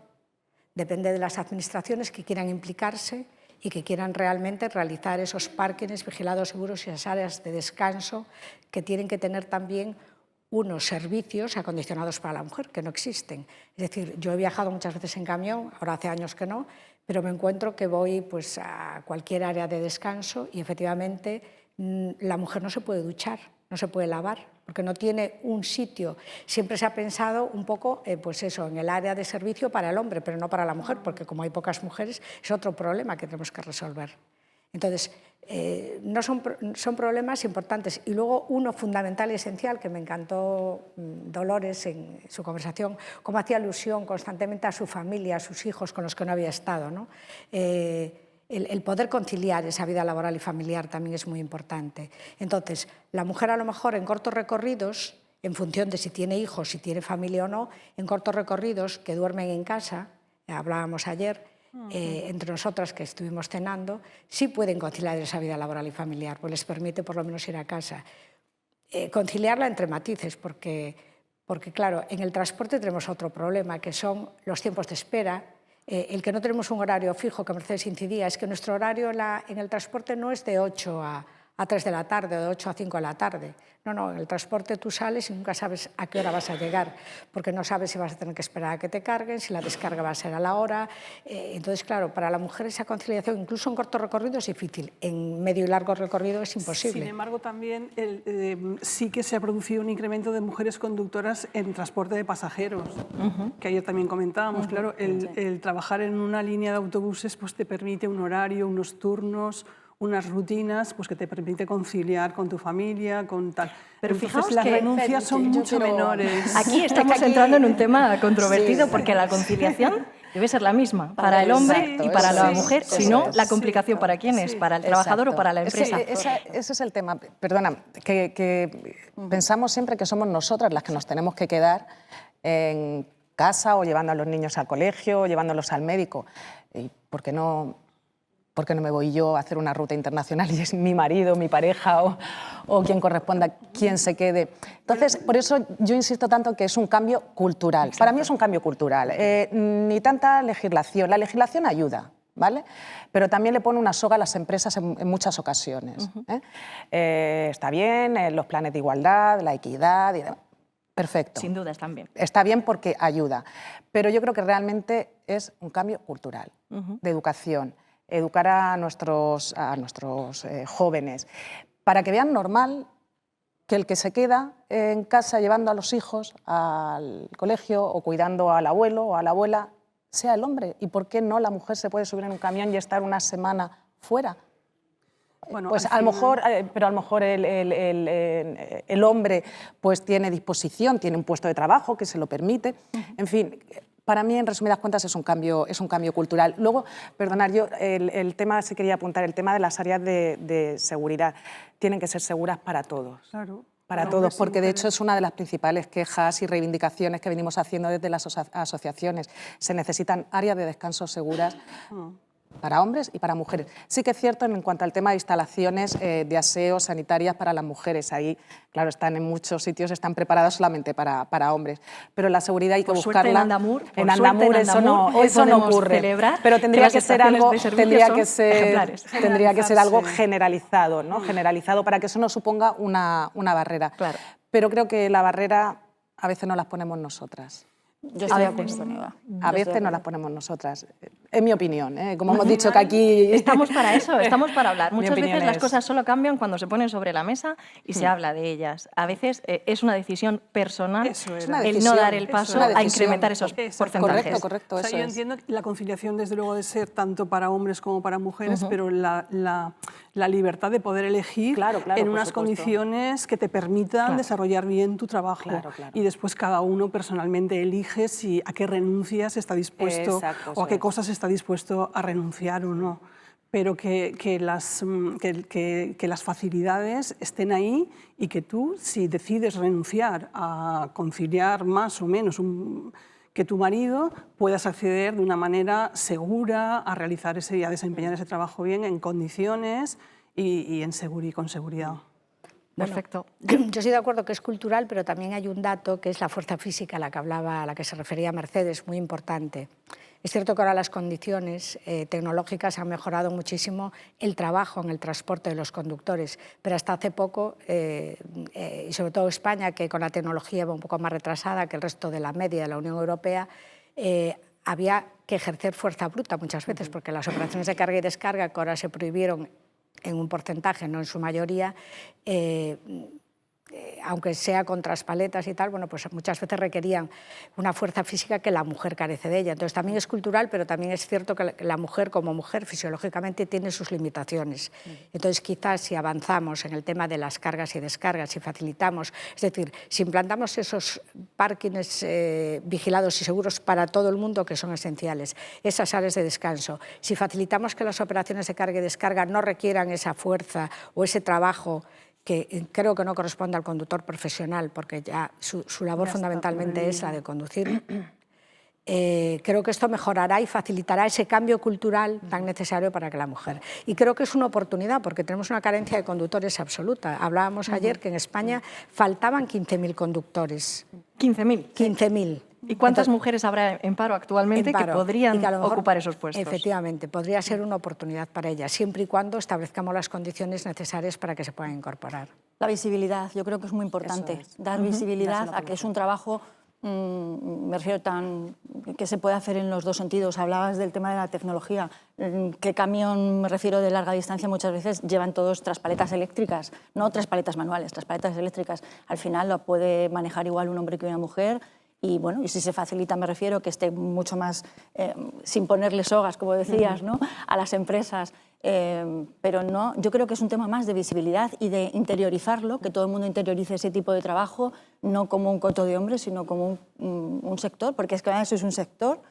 Depende de las administraciones que quieran implicarse y que quieran realmente realizar esos parkings vigilados seguros y esas áreas de descanso que tienen que tener también unos servicios acondicionados para la mujer, que no existen. Es decir, yo he viajado muchas veces en camión, ahora hace años que no, pero me encuentro que voy pues, a cualquier área de descanso y efectivamente la mujer no se puede duchar, no se puede lavar, porque no tiene un sitio. Siempre se ha pensado un poco pues eso, en el área de servicio para el hombre, pero no para la mujer, porque como hay pocas mujeres, es otro problema que tenemos que resolver. Entonces, no son problemas importantes. Y luego uno fundamental y esencial, que me encantó Dolores en su conversación, cómo hacía alusión constantemente a su familia, a sus hijos con los que no había estado, ¿no? El poder conciliar esa vida laboral y familiar también es muy importante. Entonces, la mujer a lo mejor en cortos recorridos, en función de si tiene hijos, si tiene familia o no, en cortos recorridos que duermen en casa, hablábamos ayer, entre nosotras que estuvimos cenando, sí pueden conciliar esa vida laboral y familiar, pues les permite por lo menos ir a casa. Conciliarla entre matices, porque claro, en el transporte tenemos otro problema, que son los tiempos de espera. El que no tenemos un horario fijo, que Mercedes incidía, es que nuestro horario en el transporte no es de 8 a 3 de la tarde o de 8 a 5 de la tarde. No, en el transporte tú sales y nunca sabes a qué hora vas a llegar, porque no sabes si vas a tener que esperar a que te carguen, si la descarga va a ser a la hora. Entonces, claro, para la mujer esa conciliación, incluso en corto recorrido, es difícil. En medio y largo recorrido es imposible. Sin embargo, también sí que se ha producido un incremento de mujeres conductoras en transporte de pasajeros, que ayer también comentábamos. Claro, el trabajar en una línea de autobuses pues, te permite un horario, unos turnos, unas rutinas pues, que te permite conciliar con tu familia, con tal. Pero entonces fijaos las que renuncias son mucho menores. Aquí estamos entrando en un tema controvertido porque la conciliación debe ser la misma para el hombre y para la mujer, si no, la complicación para quién es, para el trabajador o para la empresa. Ese es el tema. Perdona, que pensamos siempre que somos nosotras las que nos tenemos que quedar en casa o llevando a los niños al colegio o llevándolos al médico. ¿Por qué no me voy yo a hacer una ruta internacional y es mi marido, mi pareja o quien corresponda, quien se quede? Entonces, por eso yo insisto tanto que es un cambio cultural. Exacto. Para mí es un cambio cultural. Ni tanta legislación. La legislación ayuda, ¿vale? Pero también le pone una soga a las empresas en muchas ocasiones. Está bien, los planes de igualdad, la equidad y demás. Perfecto. Sin duda, están bien. Está bien porque ayuda. Pero yo creo que realmente es un cambio cultural, de educación. Educar a nuestros jóvenes, para que vean normal que el que se queda en casa llevando a los hijos al colegio o cuidando al abuelo o a la abuela sea el hombre. ¿Y por qué no la mujer se puede subir en un camión y estar una semana fuera? Bueno, pues a lo mejor, pero a lo mejor el hombre pues tiene disposición, tiene un puesto de trabajo que se lo permite, en fin. Para mí, en resumidas cuentas, es un cambio cultural. Luego, perdonad, yo el tema, si quería apuntar, el tema de las áreas de seguridad. Tienen que ser seguras para todos. Claro. Para todos, porque de hecho es una de las principales quejas y reivindicaciones que venimos haciendo desde las asociaciones. Se necesitan áreas de descanso seguras para hombres y para mujeres. Sí que es cierto en cuanto al tema de instalaciones de aseo sanitarias para las mujeres. Ahí, claro, están en muchos sitios, están preparadas solamente para hombres. Pero la seguridad hay que buscarla. En Andamur eso no ocurre. Pero tendría que ser algo, algo generalizado, ¿no? Generalizado para que eso no suponga una barrera. Claro. Pero creo que la barrera a veces no las ponemos nosotras. Yo estoy de acuerdo con Eva. A veces no las ponemos nosotras, en mi opinión, como hemos dicho que aquí... Estamos para eso, estamos para hablar. Muchas veces las cosas solo cambian cuando se ponen sobre la mesa y se habla de ellas. A veces es una decisión personal el no dar el paso a incrementar esos porcentajes. Correcto, o sea, yo entiendo que la conciliación desde luego de ser tanto para hombres como para mujeres, pero la libertad de poder elegir en unas condiciones que te permitan desarrollar bien tu trabajo. Y después cada uno personalmente elige si a qué renuncias está dispuesto o a qué cosas está dispuesto a renunciar o no. Pero que las facilidades estén ahí y que tú, si decides renunciar a conciliar más o menos que tu marido, puedas acceder de una manera segura a realizar a desempeñar ese trabajo bien en condiciones y con seguridad. Perfecto. Yo estoy de acuerdo que es cultural, pero también hay un dato que es la fuerza física a la que hablaba, a la que se refería Mercedes, muy importante. Es cierto que ahora las condiciones tecnológicas han mejorado muchísimo el trabajo en el transporte de los conductores, pero hasta hace poco, y sobre todo España, que con la tecnología va un poco más retrasada que el resto de la media de la Unión Europea, había que ejercer fuerza bruta muchas veces, porque las operaciones de carga y descarga, que ahora se prohibieron en un porcentaje, no en su mayoría, aunque sea con traspaletas y tal, bueno, pues muchas veces requerían una fuerza física que la mujer carece de ella. Entonces también es cultural, pero también es cierto que la mujer como mujer fisiológicamente tiene sus limitaciones. Entonces quizás si avanzamos en el tema de las cargas y descargas, si facilitamos, es decir, si implantamos esos parkings vigilados y seguros para todo el mundo, que son esenciales, esas áreas de descanso, si facilitamos que las operaciones de carga y descarga no requieran esa fuerza o ese trabajo que creo que no corresponde al conductor profesional, porque ya su labor fundamentalmente es la de conducir. Creo que esto mejorará y facilitará ese cambio cultural tan necesario para que la mujer. Y creo que es una oportunidad, porque tenemos una carencia de conductores absoluta. Hablábamos ayer que en España faltaban 15.000 conductores. ¿15.000? 15.000. ¿Y cuántas mujeres habrá en paro actualmente que podrían ocupar esos puestos? Efectivamente, podría ser una oportunidad para ellas, siempre y cuando establezcamos las condiciones necesarias para que se puedan incorporar. La visibilidad, yo creo que es muy importante, dar visibilidad a que es un trabajo, me refiero, que se puede hacer en los dos sentidos. Hablabas del tema de la tecnología. ¿Qué camión, me refiero, de larga distancia muchas veces llevan todos traspaletas eléctricas? No traspaletas manuales, traspaletas eléctricas. Al final lo puede manejar igual un hombre que una mujer. Y bueno, y si se facilita, me refiero, que esté mucho más, sin ponerle sogas, como decías, ¿no?, a las empresas. Pero no, yo creo que es un tema más de visibilidad y de interiorizarlo, que todo el mundo interiorice ese tipo de trabajo, no como un coto de hombres, sino como un sector, porque es que eso es un sector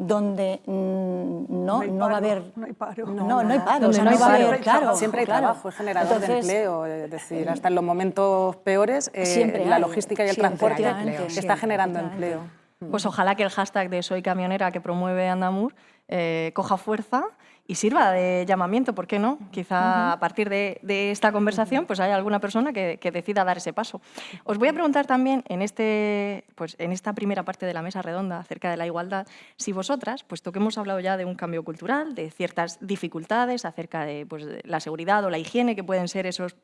donde no va a haber... No hay paro. No hay paro. Donde no va a haber, claro. Siempre hay trabajo, es generador de empleo. Es decir, hasta en los momentos peores, la logística y el transporte está generando empleo. Pues ojalá que el hashtag de Soy Camionera que promueve Andamur coja fuerza y sirva de llamamiento, ¿por qué no? Quizá a partir de esta conversación pues haya alguna persona que decida dar ese paso. Os voy a preguntar también en esta primera parte de la mesa redonda acerca de la igualdad, si vosotras, puesto que hemos hablado ya de un cambio cultural, de ciertas dificultades acerca de la seguridad o la higiene, que pueden ser esos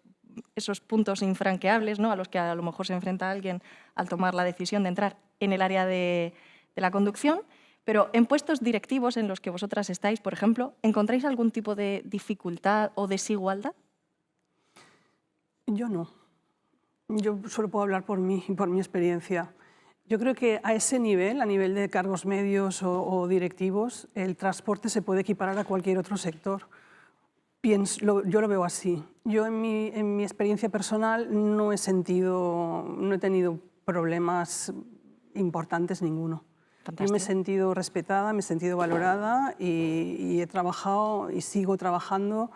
puntos infranqueables, ¿no?, a los que a lo mejor se enfrenta alguien al tomar la decisión de entrar en el área de la conducción, pero en puestos directivos en los que vosotras estáis, por ejemplo, ¿encontráis algún tipo de dificultad o desigualdad? Yo no. Yo solo puedo hablar por mí y por mi experiencia. Yo creo que a ese nivel, a nivel de cargos medios o directivos, el transporte se puede equiparar a cualquier otro sector. Yo lo veo así. Yo en mi experiencia personal no he tenido problemas importantes ninguno. Fantástico. Yo me he sentido respetada, me he sentido valorada y he trabajado y sigo trabajando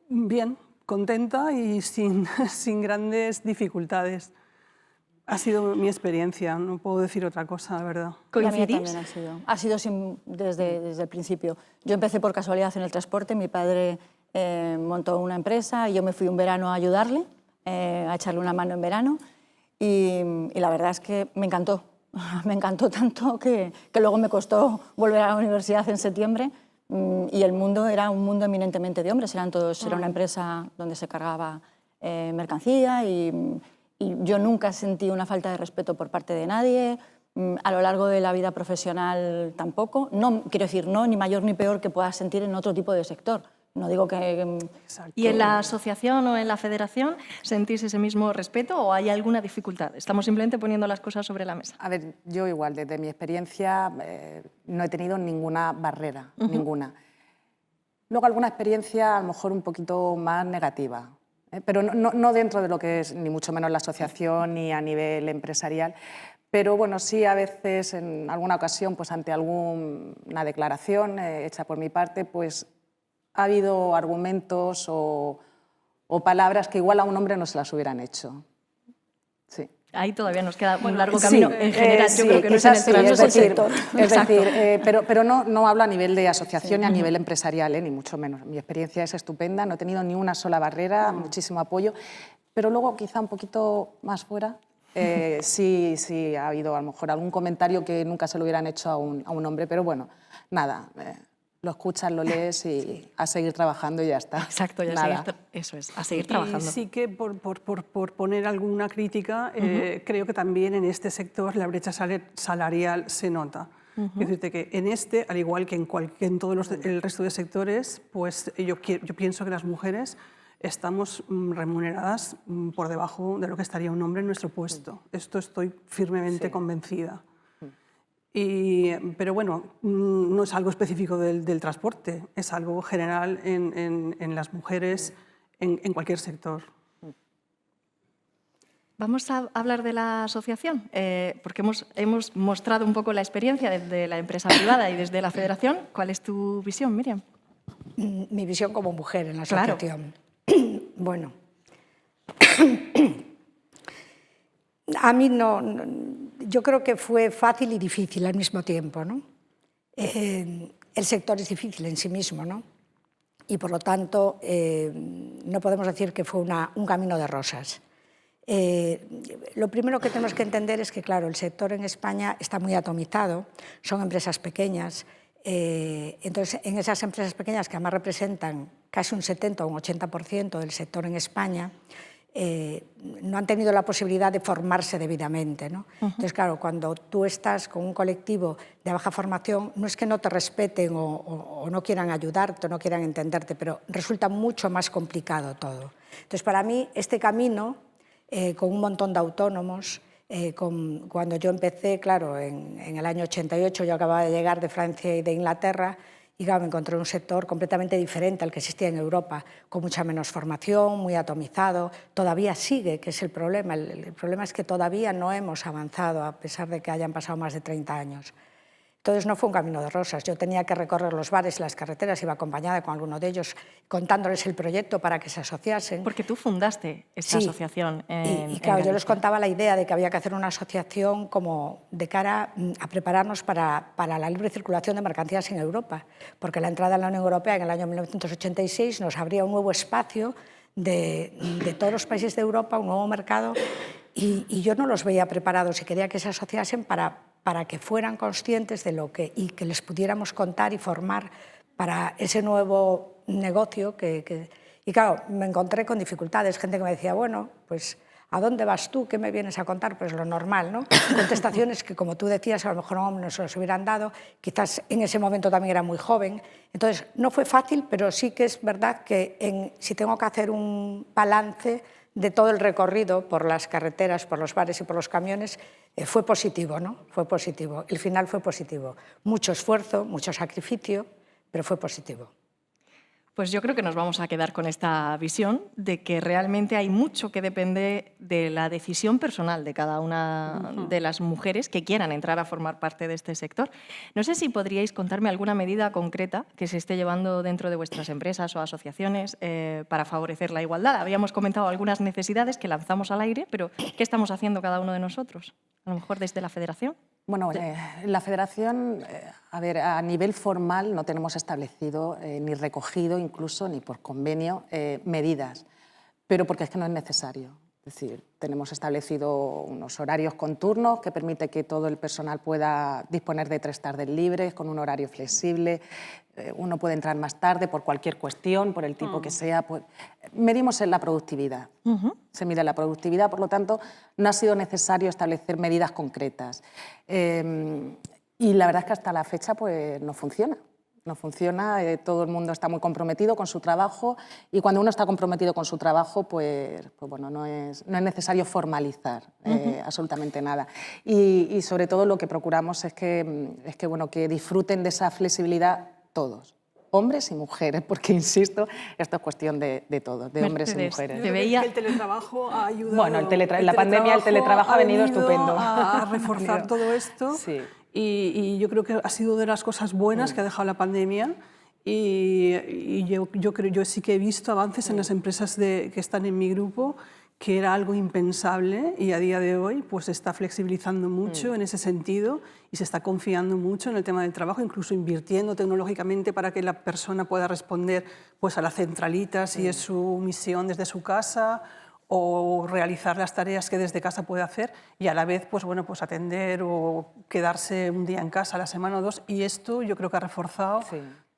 bien, contenta y sin grandes dificultades. Ha sido mi experiencia, no puedo decir otra cosa, la verdad. ¿Coincidís? Ha sido desde el principio. Yo empecé por casualidad en el transporte, mi padre montó una empresa y yo me fui un verano a ayudarle, a echarle una mano en verano y la verdad es que me encantó. Me encantó tanto que luego me costó volver a la universidad en septiembre y el mundo era un mundo eminentemente de hombres, era una empresa donde se cargaba mercancía y yo nunca sentí una falta de respeto por parte de nadie, a lo largo de la vida profesional tampoco, no, quiero decir, no ni mayor ni peor que puedas sentir en otro tipo de sector. No digo que... ¿Y en la asociación o en la federación sentís ese mismo respeto o hay alguna dificultad? Estamos simplemente poniendo las cosas sobre la mesa. A ver, yo igual, desde mi experiencia no he tenido ninguna barrera, ninguna. Luego alguna experiencia a lo mejor un poquito más negativa, pero no dentro de lo que es ni mucho menos la asociación ni a nivel empresarial, pero bueno, sí a veces en alguna ocasión, pues ante alguna declaración hecha por mi parte, pues ha habido argumentos o palabras que igual a un hombre no se las hubieran hecho. Sí. Ahí todavía nos queda un largo camino. Sí, en general, yo creo que no es en el sí, transporte. es decir, pero no hablo a nivel de asociación ni a nivel empresarial, ni mucho menos. Mi experiencia es estupenda, no he tenido ni una sola barrera, muchísimo apoyo, pero luego quizá un poquito más fuera sí ha habido a lo mejor algún comentario que nunca se lo hubieran hecho a un hombre, pero bueno, nada, lo escuchas, lo lees y a seguir trabajando y ya está. Exacto, ya eso es, a seguir trabajando. Y sí que por poner alguna crítica, creo que también en este sector la brecha salarial se nota. Es decir, que en este, al igual que en todos el resto de sectores, pues yo pienso que las mujeres estamos remuneradas por debajo de lo que estaría un hombre en nuestro puesto. Esto estoy firmemente convencida. Pero bueno, no es algo específico del transporte, es algo general en las mujeres en cualquier sector. Vamos a hablar de la asociación, porque hemos mostrado un poco la experiencia desde la empresa privada y desde la federación. ¿Cuál es tu visión, Miriam? Mi visión como mujer en la Claro. asociación. Bueno, a mí yo creo que fue fácil y difícil al mismo tiempo, ¿no? El sector es difícil en sí mismo, ¿no? Y por lo tanto no podemos decir que fue un camino de rosas. Lo primero que tenemos que entender es que, claro, el sector en España está muy atomizado, son empresas pequeñas. Entonces, en esas empresas pequeñas, que además representan casi un 70 o un 80% del sector en España, no han tenido la posibilidad de formarse debidamente, ¿no? Entonces, claro, cuando tú estás con un colectivo de baja formación, no es que no te respeten o no quieran ayudarte o no quieran entenderte, pero resulta mucho más complicado todo. Entonces, para mí, este camino, con un montón de autónomos, cuando yo empecé, claro, en el año 88, yo acababa de llegar de Francia y de Inglaterra, y claro, me encontré un sector completamente diferente al que existía en Europa, con mucha menos formación, muy atomizado. Todavía sigue, que es el problema. El problema es que todavía no hemos avanzado, a pesar de que hayan pasado más de 30 años. Entonces no fue un camino de rosas. Yo tenía que recorrer los bares y las carreteras, iba acompañada con alguno de ellos, contándoles el proyecto para que se asociasen. Porque tú fundaste esta asociación. Y claro, yo les contaba la idea de que había que hacer una asociación como de cara a prepararnos para la libre circulación de mercancías en Europa, porque la entrada en la Unión Europea en el año 1986 nos abría un nuevo espacio de todos los países de Europa, un nuevo mercado, y yo no los veía preparados y quería que se asociasen para que fueran conscientes de lo que, y que les pudiéramos contar y formar para ese nuevo negocio. Y claro, me encontré con dificultades, gente que me decía, bueno, pues ¿a dónde vas tú? ¿Qué me vienes a contar? Pues lo normal, ¿no? Contestaciones que, como tú decías, a lo mejor no nos los hubieran dado, quizás en ese momento también era muy joven. Entonces, no fue fácil, pero sí que es verdad que si tengo que hacer un balance de todo el recorrido por las carreteras, por los bares y por los camiones, fue positivo, ¿no? Fue positivo. El final fue positivo. Mucho esfuerzo, mucho sacrificio, pero fue positivo. Pues yo creo que nos vamos a quedar con esta visión de que realmente hay mucho que depende de la decisión personal de cada una de las mujeres que quieran entrar a formar parte de este sector. No sé si podríais contarme alguna medida concreta que se esté llevando dentro de vuestras empresas o asociaciones para favorecer la igualdad. Habíamos comentado algunas necesidades que lanzamos al aire, pero ¿qué estamos haciendo cada uno de nosotros? A lo mejor desde la federación. Bueno, la federación, a nivel formal no tenemos establecido ni recogido incluso ni por convenio medidas, pero porque es que no es necesario. Es decir, tenemos establecido unos horarios con turnos que permite que todo el personal pueda disponer de 3 tardes libres con un horario flexible. Uno puede entrar más tarde por cualquier cuestión, por el tipo que sea. Pues, medimos en la productividad. Se mide la productividad, por lo tanto, no ha sido necesario establecer medidas concretas. Y la verdad es que hasta la fecha pues, no funciona. No funciona, todo el mundo está muy comprometido con su trabajo y cuando uno está comprometido con su trabajo, pues bueno, no es necesario formalizar absolutamente nada. Y sobre todo lo que procuramos es que disfruten de esa flexibilidad todos, hombres y mujeres, porque insisto, esto es cuestión de todos, de hombres y mujeres. Yo creo que el teletrabajo ha ayudado. Bueno, en la pandemia el teletrabajo ha venido estupendo. A reforzar todo esto. Sí. Y yo creo que ha sido de las cosas buenas que ha dejado la pandemia y yo sí que he visto avances en las empresas que están en mi grupo que era algo impensable y a día de hoy pues se está flexibilizando mucho en ese sentido y se está confiando mucho en el tema del trabajo, incluso invirtiendo tecnológicamente para que la persona pueda responder pues a la centralita si es su misión desde su casa, o realizar las tareas que desde casa puede hacer y a la vez pues, bueno, pues atender o quedarse un día en casa, a la semana o dos. Y esto yo creo que ha reforzado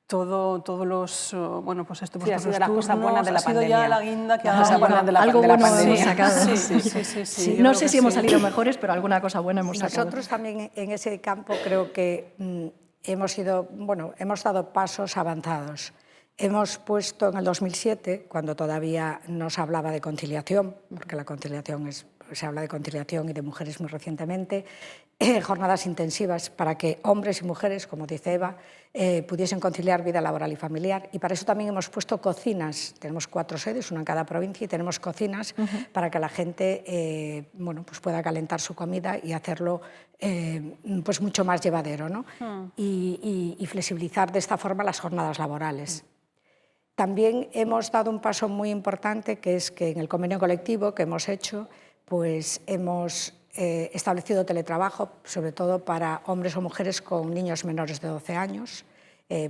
todos los, bueno, pues esto, sí, ha sido los la cosa buena de la ha sido pandemia. ya la guinda que algo bueno hemos sacado. Sí, no sé si hemos salido mejores, pero alguna cosa buena hemos sacado. Nosotros también en ese campo creo que hemos dado pasos avanzados. Hemos puesto en el 2007, cuando todavía no se hablaba de conciliación, porque la conciliación se habla de conciliación y de mujeres muy recientemente, jornadas intensivas para que hombres y mujeres, como dice Eva, pudiesen conciliar vida laboral y familiar. Y para eso también hemos puesto cocinas. Tenemos 4 sedes, una en cada provincia, y tenemos cocinas para que la gente bueno, pues pueda calentar su comida y hacerlo pues mucho más llevadero, ¿no? Y flexibilizar de esta forma las jornadas laborales. También hemos dado un paso muy importante, que es que en el convenio colectivo que hemos hecho, pues hemos establecido teletrabajo, sobre todo para hombres o mujeres con niños menores de 12 años.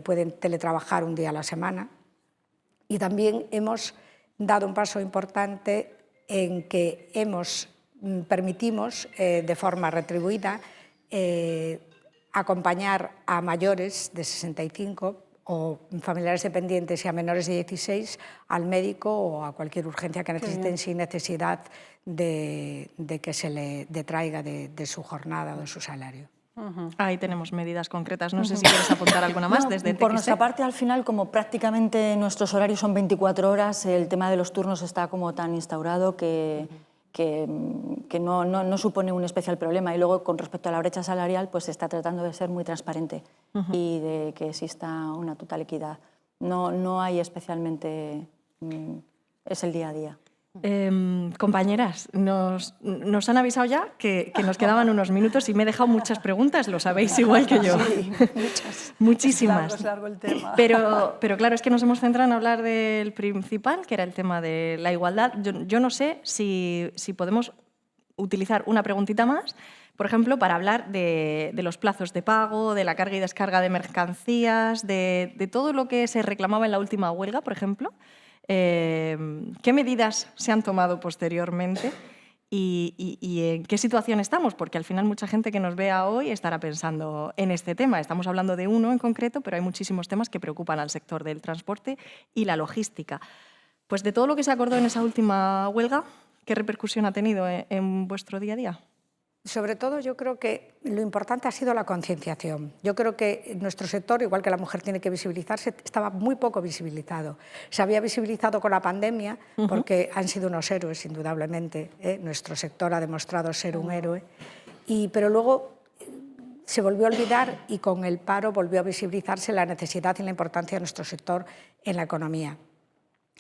Pueden teletrabajar un día a la semana. Y también hemos dado un paso importante en que permitimos de forma retribuida acompañar a mayores de 65 o familiares dependientes y a menores de 16 al médico o a cualquier urgencia que necesiten sin necesidad de que se le detraiga de su jornada o de su salario. Ahí tenemos medidas concretas. No sé si quieres apuntar alguna más desde Por nuestra parte, al final, como prácticamente nuestros horarios son 24 horas, el tema de los turnos está como tan instaurado que no supone un especial problema. Y luego, con respecto a la brecha salarial, pues se está tratando de ser muy transparente y de que exista una total equidad. No hay especialmente... es el día a día. Compañeras, nos han avisado ya que nos quedaban unos minutos y me he dejado muchas preguntas, lo sabéis igual que yo. Sí, muchas. Muchísimas. Es largo el tema. Pero claro, es que nos hemos centrado en hablar del principal, que era el tema de la igualdad. Yo no sé si podemos utilizar una preguntita más, por ejemplo, para hablar de los plazos de pago, de la carga y descarga de mercancías, de todo lo que se reclamaba en la última huelga, por ejemplo. ¿Qué medidas se han tomado posteriormente y en qué situación estamos? Porque al final mucha gente que nos vea hoy estará pensando en este tema. Estamos hablando de uno en concreto, pero hay muchísimos temas que preocupan al sector del transporte y la logística. Pues de todo lo que se acordó en esa última huelga, ¿qué repercusión ha tenido en vuestro día a día? Sobre todo, yo creo que lo importante ha sido la concienciación. Yo creo que nuestro sector, igual que la mujer tiene que visibilizarse, estaba muy poco visibilizado. Se había visibilizado con la pandemia porque han sido unos héroes, indudablemente. Nuestro sector ha demostrado ser un héroe. Pero luego se volvió a olvidar y con el paro volvió a visibilizarse la necesidad y la importancia de nuestro sector en la economía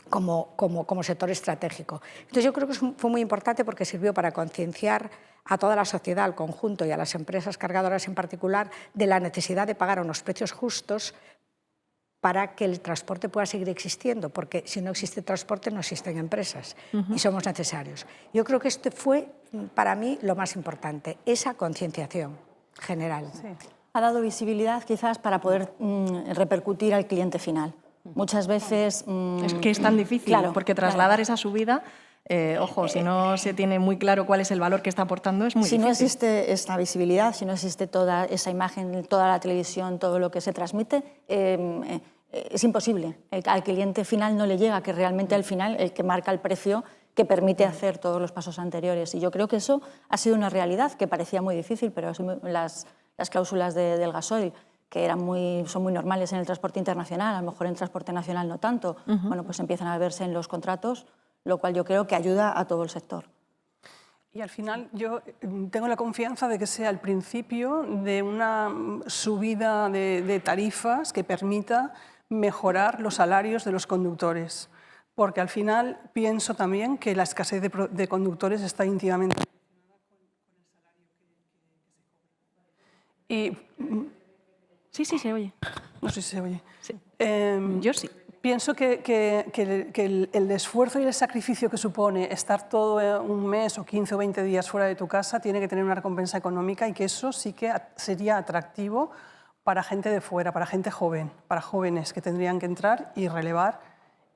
como sector estratégico. Entonces yo creo que fue muy importante porque sirvió para concienciar a toda la sociedad, al conjunto y a las empresas cargadoras en particular de la necesidad de pagar unos precios justos para que el transporte pueda seguir existiendo, porque si no existe transporte no existen empresas y somos necesarios. Yo creo que esto fue para mí lo más importante, esa concienciación general. Sí. Ha dado visibilidad quizás para poder repercutir al cliente final. Muchas veces... es que es tan difícil, claro, porque trasladar esa subida... ojo, si no se tiene muy claro cuál es el valor que está aportando, es muy difícil. Si no existe esta visibilidad, si no existe toda esa imagen, toda la televisión, todo lo que se transmite, es imposible. Al cliente final no le llega, que realmente al final el que marca el precio que permite hacer todos los pasos anteriores. Y yo creo que eso ha sido una realidad que parecía muy difícil, pero las cláusulas del gasoil, que son muy normales en el transporte internacional, a lo mejor en transporte nacional no tanto, bueno, pues empiezan a verse en los contratos, lo cual yo creo que ayuda a todo el sector. Y al final yo tengo la confianza de que sea el principio de una subida de tarifas que permita mejorar los salarios de los conductores, porque al final pienso también que la escasez de conductores está íntimamente relacionada con el salario que se cobra. Sí, se oye. No sé si se oye. Sí. Yo sí. Pienso que el esfuerzo y el sacrificio que supone estar todo un mes o 15 o 20 días fuera de tu casa tiene que tener una recompensa económica, y que eso sí que sería atractivo para gente de fuera, para gente joven, para jóvenes que tendrían que entrar y relevar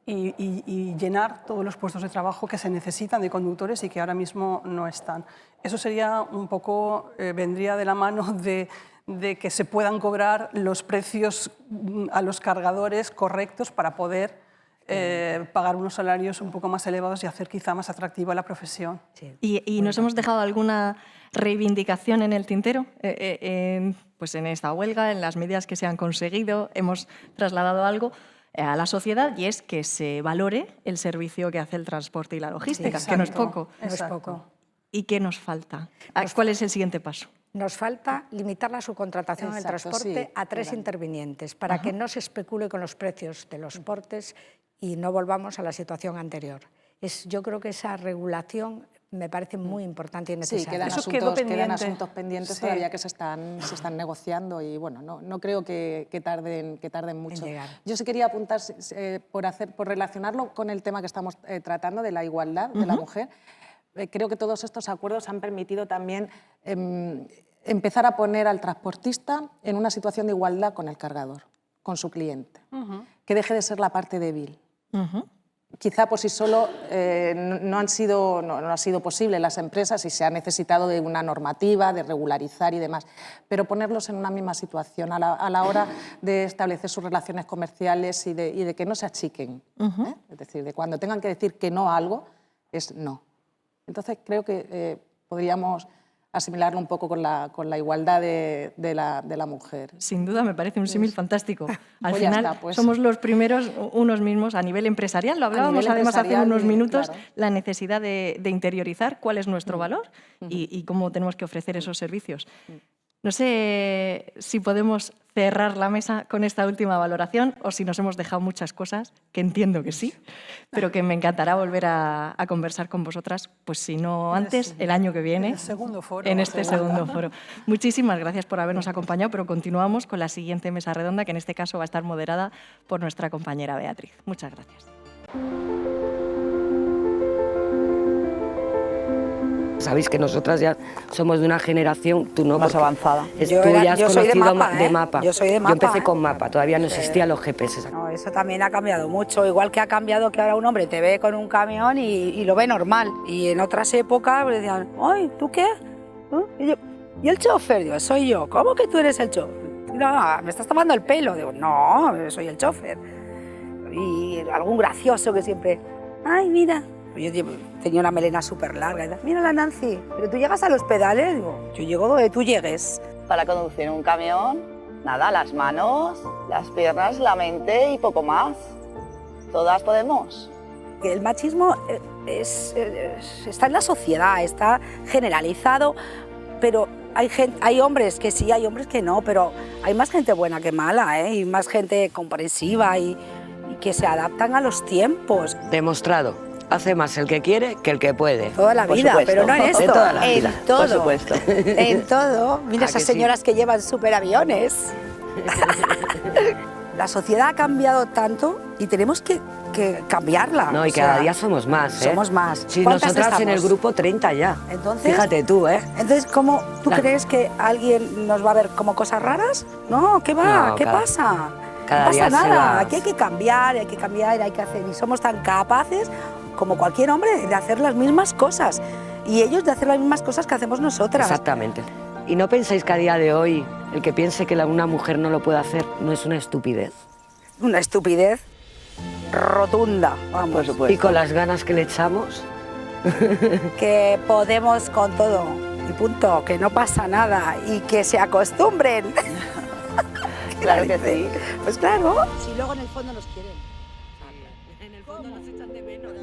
y llenar todos los puestos de trabajo que se necesitan de conductores y que ahora mismo no están. Eso sería un poco, vendría de la mano de que se puedan cobrar los precios a los cargadores correctos para poder pagar unos salarios un poco más elevados y hacer quizá más atractiva la profesión. Sí. ¿Y nos hemos dejado alguna reivindicación en el tintero? Pues en esta huelga, en las medidas que se han conseguido, hemos trasladado algo a la sociedad, y es que se valore el servicio que hace el transporte y la logística, que no es poco. No es poco. ¿Y qué nos falta? ¿Cuál es el siguiente paso? Nos falta limitar la subcontratación en el transporte a 3 intervinientes para que no se especule con los precios de los portes y no volvamos a la situación anterior. Yo creo que esa regulación me parece muy importante y necesaria. Sí, quedan asuntos pendientes todavía que se están negociando, y bueno, no creo que tarden mucho. Yo sí quería apuntar, por relacionarlo con el tema que estamos tratando de la igualdad de la mujer. Creo que todos estos acuerdos han permitido también empezar a poner al transportista en una situación de igualdad con el cargador, con su cliente, que deje de ser la parte débil. Quizá por sí solo no ha sido posible las empresas y se ha necesitado de una normativa, de regularizar y demás, pero ponerlos en una misma situación a la hora de establecer sus relaciones comerciales y de que no se achiquen. Es decir, de cuando tengan que decir que no a algo, es no. Entonces creo que podríamos asimilarlo un poco con la igualdad de la mujer. Sin duda, me parece un símil fantástico. Al final somos los primeros unos mismos a nivel empresarial. Lo hablábamos además hace unos minutos, claro, la necesidad de interiorizar cuál es nuestro valor y cómo tenemos que ofrecer esos servicios. No sé si podemos cerrar la mesa con esta última valoración o si nos hemos dejado muchas cosas, que entiendo que sí, pero que me encantará volver a conversar con vosotras, pues si no antes, el año que viene, en este segundo foro. Muchísimas gracias por habernos acompañado, pero continuamos con la siguiente mesa redonda, que en este caso va a estar moderada por nuestra compañera Beatriz. Muchas gracias. Sabéis que nosotras ya somos de una generación, tú no, más avanzada. Tú ya has conocido de Mapa. Yo soy de Mapa. Yo empecé con Mapa, todavía no existían los GPS. No, eso también ha cambiado mucho, igual que ha cambiado que ahora un hombre te ve con un camión y lo ve normal. Y en otras épocas pues decían, ¡ay, ¿tú qué? ¿Y el chofer? Digo, soy yo. ¿Cómo que tú eres el chofer? No, me estás tomando el pelo. Digo, no, soy el chofer. Y algún gracioso que siempre, ¡ay, mira! Yo tenía una melena súper larga. Mira la Nancy, ¿pero tú llegas a los pedales? Digo, yo llego donde tú llegues. Para conducir un camión, nada, las manos, las piernas, la mente y poco más. Todas podemos. El machismo está en la sociedad, está generalizado, pero hay hombres que sí, hay hombres que no, pero hay más gente buena que mala, y más gente comprensiva y que se adaptan a los tiempos. Demostrado. Hace más el que quiere que el que puede. Toda la vida, pero no en esto, toda la en vida, todo. Por supuesto. En todo. Mira esas señoras que llevan superaviones. La sociedad ha cambiado tanto y tenemos que cambiarla. No, y cada día somos más. Somos más. Si nosotras estamos en el grupo 30 ya. Entonces, fíjate tú, ¿eh? Entonces, ¿cómo tú crees que alguien nos va a ver como cosas raras? No, ¿qué va? No, ¿qué pasa? No pasa nada. Aquí hay que cambiar, hay que hacer. Y somos tan capaces como cualquier hombre, de hacer las mismas cosas. Y ellos de hacer las mismas cosas que hacemos nosotras. Exactamente. ¿Y no pensáis que a día de hoy el que piense que una mujer no lo puede hacer no es una estupidez? Una estupidez rotunda, vamos. Por supuesto. Y con las ganas que le echamos. Que podemos con todo. Y punto, que no pasa nada. Y que se acostumbren. Claro que sí. Pues claro. Si luego en el fondo nos quieren. En el fondo nos echan de menos.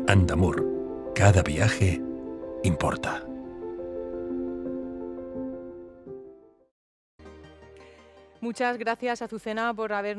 Andamur. Cada viaje importa. Muchas gracias, Azucena, por haber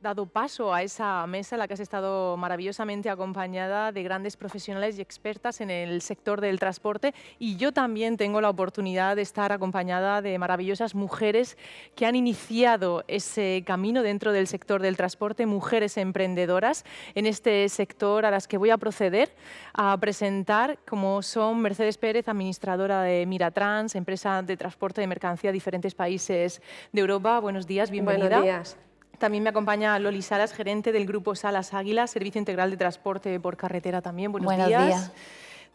dado paso a esa mesa en la que has estado maravillosamente acompañada de grandes profesionales y expertas en el sector del transporte, y yo también tengo la oportunidad de estar acompañada de maravillosas mujeres que han iniciado ese camino dentro del sector del transporte, mujeres emprendedoras en este sector a las que voy a proceder a presentar, como son Mercedes Pérez, administradora de Miratrans, empresa de transporte de mercancía a diferentes países de Europa. Buenos días, bienvenida. Buenos días. También me acompaña Loli Salas, gerente del Grupo Salas Águila, Servicio Integral de Transporte por Carretera también. Buenos días.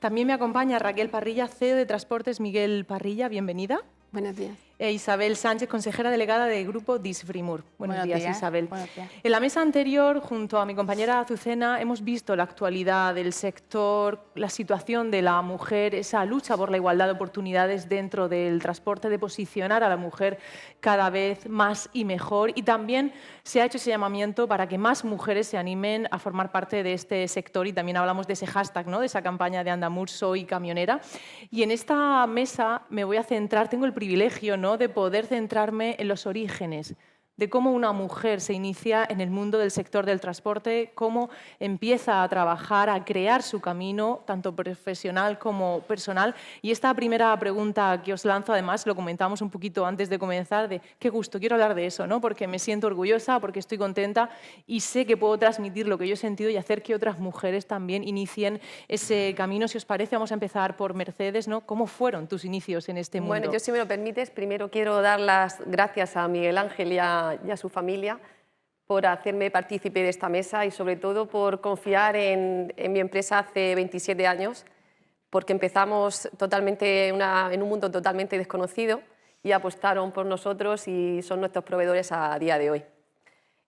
También me acompaña Raquel Parrilla, CEO de Transportes Miguel Parrilla. Bienvenida. Buenos días. Isabel Sánchez, consejera delegada del Grupo Disfrimur. Buenos días, Isabel. Buenos días. En la mesa anterior, junto a mi compañera Azucena, hemos visto la actualidad del sector, la situación de la mujer, esa lucha por la igualdad de oportunidades dentro del transporte, de posicionar a la mujer cada vez más y mejor. Y también se ha hecho ese llamamiento para que más mujeres se animen a formar parte de este sector, y también hablamos de ese hashtag, ¿no?, de esa campaña de Andamur, Soy Camionera. Y en esta mesa me voy a centrar, tengo el privilegio, ¿no?, de poder centrarme en los orígenes, de cómo una mujer se inicia en el mundo del sector del transporte, cómo empieza a trabajar, a crear su camino, tanto profesional como personal. Y esta primera pregunta que os lanzo, además, lo comentamos un poquito antes de comenzar, de qué gusto, quiero hablar de eso, ¿no?, porque me siento orgullosa, porque estoy contenta y sé que puedo transmitir lo que yo he sentido y hacer que otras mujeres también inicien ese camino. Si os parece, vamos a empezar por Mercedes, ¿no? ¿Cómo fueron tus inicios en este mundo? Bueno, yo, si me lo permites, primero quiero dar las gracias a Miguel Ángel y a su familia por hacerme partícipe de esta mesa, y sobre todo por confiar en mi empresa hace 27 años, porque empezamos totalmente en un mundo totalmente desconocido y apostaron por nosotros y son nuestros proveedores a día de hoy.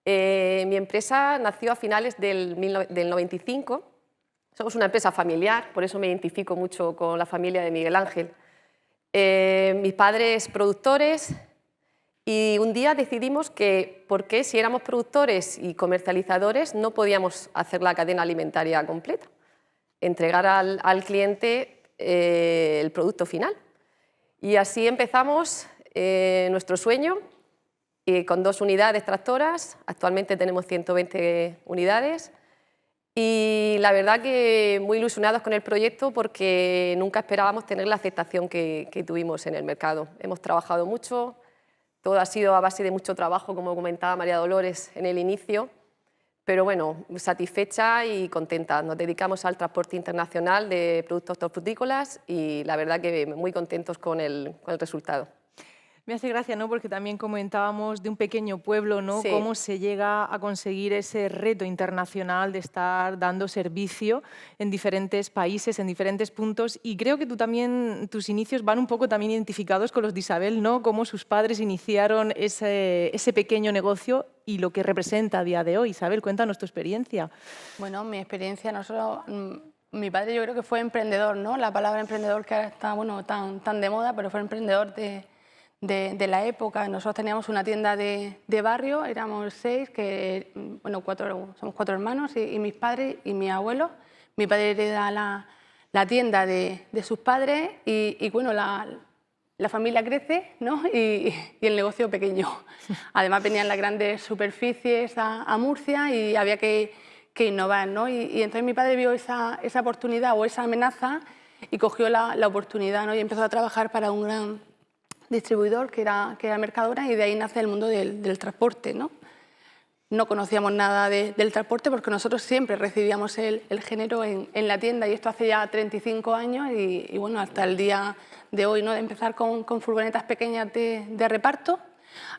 Mi empresa nació a finales del 95. Somos una empresa familiar, por eso me identifico mucho con la familia de Miguel Ángel. Mis padres productores, y un día decidimos que, ¿por qué, si éramos productores y comercializadores, no podíamos hacer la cadena alimentaria completa? Entregar al cliente el producto final. Y así empezamos nuestro sueño, con 2 unidades tractoras. Actualmente tenemos 120 unidades. Y la verdad que muy ilusionados con el proyecto, porque nunca esperábamos tener la aceptación que tuvimos en el mercado. Hemos trabajado mucho. Todo ha sido a base de mucho trabajo, como comentaba María Dolores en el inicio, pero bueno, satisfecha y contenta. Nos dedicamos al transporte internacional de productos hortofrutícolas y la verdad que muy contentos con el resultado. Me hace gracia, ¿no?, porque también comentábamos de un pequeño pueblo, ¿no?, Sí. cómo se llega a conseguir ese reto internacional de estar dando servicio en diferentes países, en diferentes puntos. Y creo que tú también, tus inicios van un poco también identificados con los de Isabel, ¿no?, cómo sus padres iniciaron ese pequeño negocio y lo que representa a día de hoy. Isabel, cuéntanos tu experiencia. Bueno, mi experiencia, mi padre yo creo que fue emprendedor, ¿no? La palabra emprendedor, que ahora está, bueno, tan de moda, pero fue emprendedor de la época. Nosotros teníamos una tienda de barrio, éramos 6, somos 4 hermanos, y mis padres y mi abuelo. Mi padre hereda la tienda de sus padres y bueno, la familia crece, ¿no?, y el negocio pequeño. Además venían las grandes superficies a Murcia y había que innovar, ¿no? Y entonces mi padre vio esa oportunidad o esa amenaza y cogió la oportunidad, ¿no?, y empezó a trabajar para un gran distribuidor que era Mercadona, y de ahí nace el mundo del transporte, ¿no? No conocíamos nada del transporte porque nosotros siempre recibíamos el género en la tienda, y esto hace ya 35 años y bueno, hasta el día de hoy, ¿no?, de empezar con furgonetas pequeñas de reparto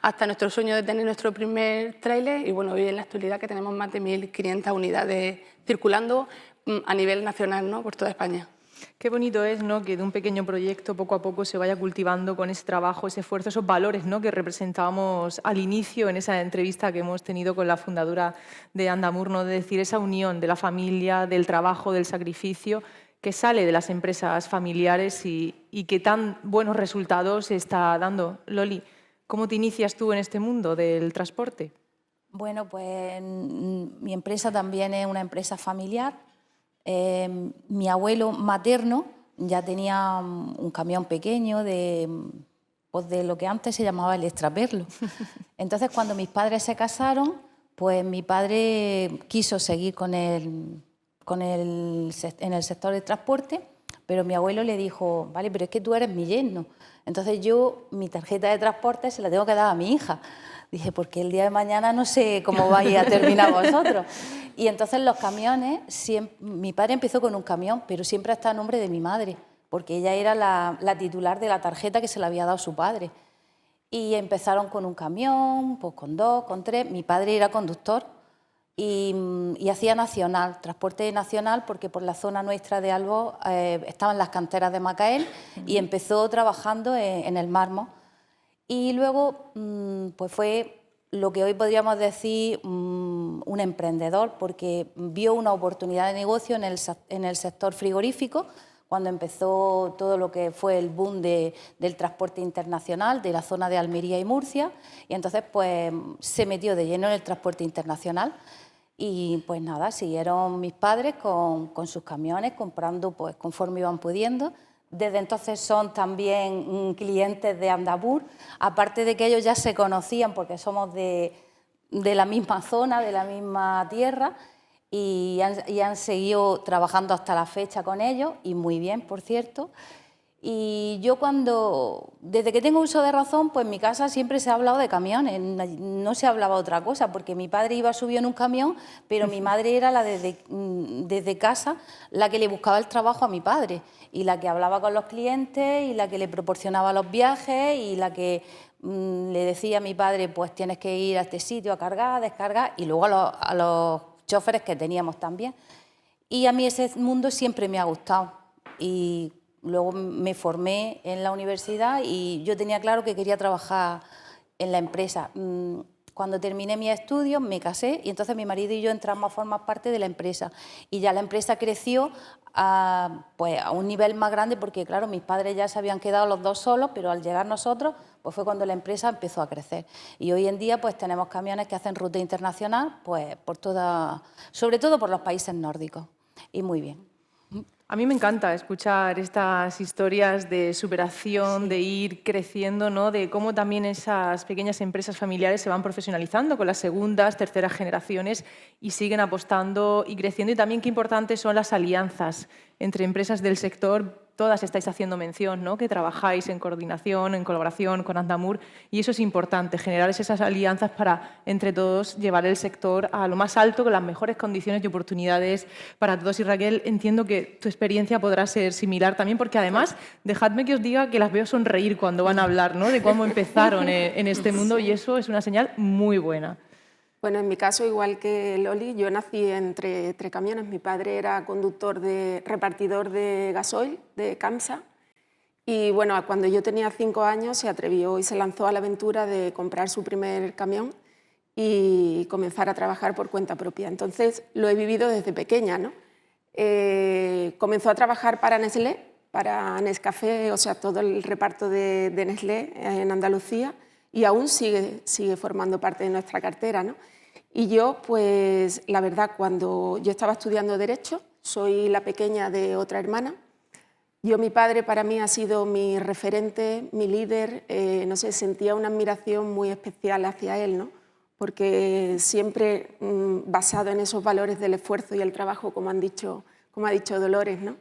hasta nuestro sueño de tener nuestro primer tráiler, y bueno, hoy en la actualidad que tenemos más de 1.500 unidades circulando a nivel nacional, ¿no?, por toda España. Qué bonito es, ¿no?, que de un pequeño proyecto poco a poco se vaya cultivando con ese trabajo, ese esfuerzo, esos valores, ¿no?, que representábamos al inicio en esa entrevista que hemos tenido con la fundadora de Andamur, ¿no?, de decir esa unión de la familia, del trabajo, del sacrificio, que sale de las empresas familiares y que tan buenos resultados está dando. Loli, ¿cómo te inicias tú en este mundo del transporte? Bueno, pues mi empresa también es una empresa familiar. Mi abuelo materno ya tenía un camión pequeño de lo que antes se llamaba el extraperlo. Entonces, cuando mis padres se casaron, Pues mi padre quiso seguir en el sector del transporte, pero mi abuelo le dijo, vale, pero es que tú eres mi yerno. Entonces yo mi tarjeta de transporte se la tengo que dar a mi hija. Dije, porque el día de mañana no sé cómo vais a terminar vosotros. Y entonces los camiones, mi padre empezó con un camión, pero siempre está a nombre de mi madre, porque ella era la titular de la tarjeta que se le había dado su padre. Y empezaron con un camión, pues con 2, con 3. Mi padre era conductor y hacía nacional, transporte nacional, porque por la zona nuestra de Albó estaban las canteras de Macael y empezó trabajando en el mármol. Y luego pues fue lo que hoy podríamos decir un emprendedor, porque vio una oportunidad de negocio en el sector frigorífico, cuando empezó todo lo que fue el boom del transporte internacional de la zona de Almería y Murcia, y entonces pues se metió de lleno en el transporte internacional. Y pues nada, siguieron mis padres con sus camiones, comprando pues conforme iban pudiendo. Desde entonces son también clientes de Andamur, aparte de que ellos ya se conocían porque somos de la misma zona, de la misma tierra, y han seguido trabajando hasta la fecha con ellos, y muy bien, por cierto. Y yo desde que tengo uso de razón, pues en mi casa siempre se ha hablado de camiones, no se hablaba otra cosa, porque mi padre iba subido en un camión, pero mi madre era desde casa la que le buscaba el trabajo a mi padre, y la que hablaba con los clientes, y la que le proporcionaba los viajes, y la que le decía a mi padre, pues tienes que ir a este sitio a cargar, a descargar, y luego a los choferes que teníamos también. Y a mí ese mundo siempre me ha gustado. Y luego me formé en la universidad y yo tenía claro que quería trabajar en la empresa. Cuando terminé mis estudios me casé y entonces mi marido y yo entramos a formar parte de la empresa. Y ya la empresa creció a un nivel más grande porque, claro, mis padres ya se habían quedado los dos solos, pero al llegar nosotros pues fue cuando la empresa empezó a crecer. Y hoy en día pues tenemos camiones que hacen ruta internacional, pues sobre todo por los países nórdicos. Y muy bien. A mí me encanta escuchar estas historias de superación, de ir creciendo, ¿no? De cómo también esas pequeñas empresas familiares se van profesionalizando con las segundas, terceras generaciones y siguen apostando y creciendo. Y también qué importantes son las alianzas entre empresas del sector. Todas estáis haciendo mención, ¿no? Que trabajáis en coordinación, en colaboración con Andamur, y eso es importante, generar esas alianzas para, entre todos, llevar el sector a lo más alto, con las mejores condiciones y oportunidades para todos. Y Raquel, entiendo que tu experiencia podrá ser similar también, porque además, dejadme que os diga que las veo sonreír cuando van a hablar, ¿no? De cómo empezaron en este mundo, y eso es una señal muy buena. Bueno, en mi caso, igual que Loli, yo nací entre camiones. Mi padre era repartidor de gasoil de Camsa. Y bueno, cuando yo tenía 5 años se atrevió y se lanzó a la aventura de comprar su primer camión y comenzar a trabajar por cuenta propia. Entonces lo he vivido desde pequeña, ¿no? Comenzó a trabajar para Nestlé, para Nescafé, o sea, todo el reparto de Nestlé en Andalucía, y aún sigue formando parte de nuestra cartera, ¿no? Y yo, pues, la verdad, cuando yo estaba estudiando Derecho, soy la pequeña de otra hermana. Mi padre para mí ha sido mi referente, mi líder, no sé, sentía una admiración muy especial hacia él, ¿no? Porque siempre basado en esos valores del esfuerzo y el trabajo, como ha dicho Dolores, ¿no?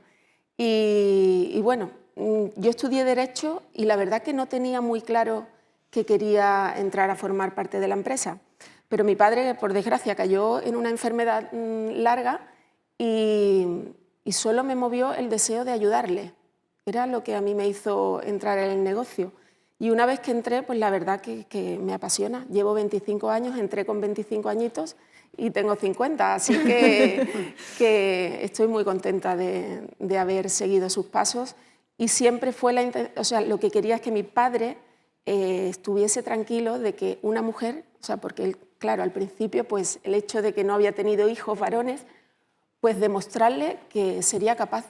Y bueno, yo estudié Derecho y la verdad que no tenía muy claro que quería entrar a formar parte de la empresa. Pero mi padre, por desgracia, cayó en una enfermedad larga y solo me movió el deseo de ayudarle. Era lo que a mí me hizo entrar en el negocio. Y una vez que entré, pues la verdad que me apasiona. Llevo 25 años, entré con 25 añitos y tengo 50, así que estoy muy contenta de haber seguido sus pasos. Y siempre fue lo que quería es que mi padre estuviese tranquilo de que una mujer, o sea, porque él, claro, al principio, pues el hecho de que no había tenido hijos varones, pues demostrarle que sería capaz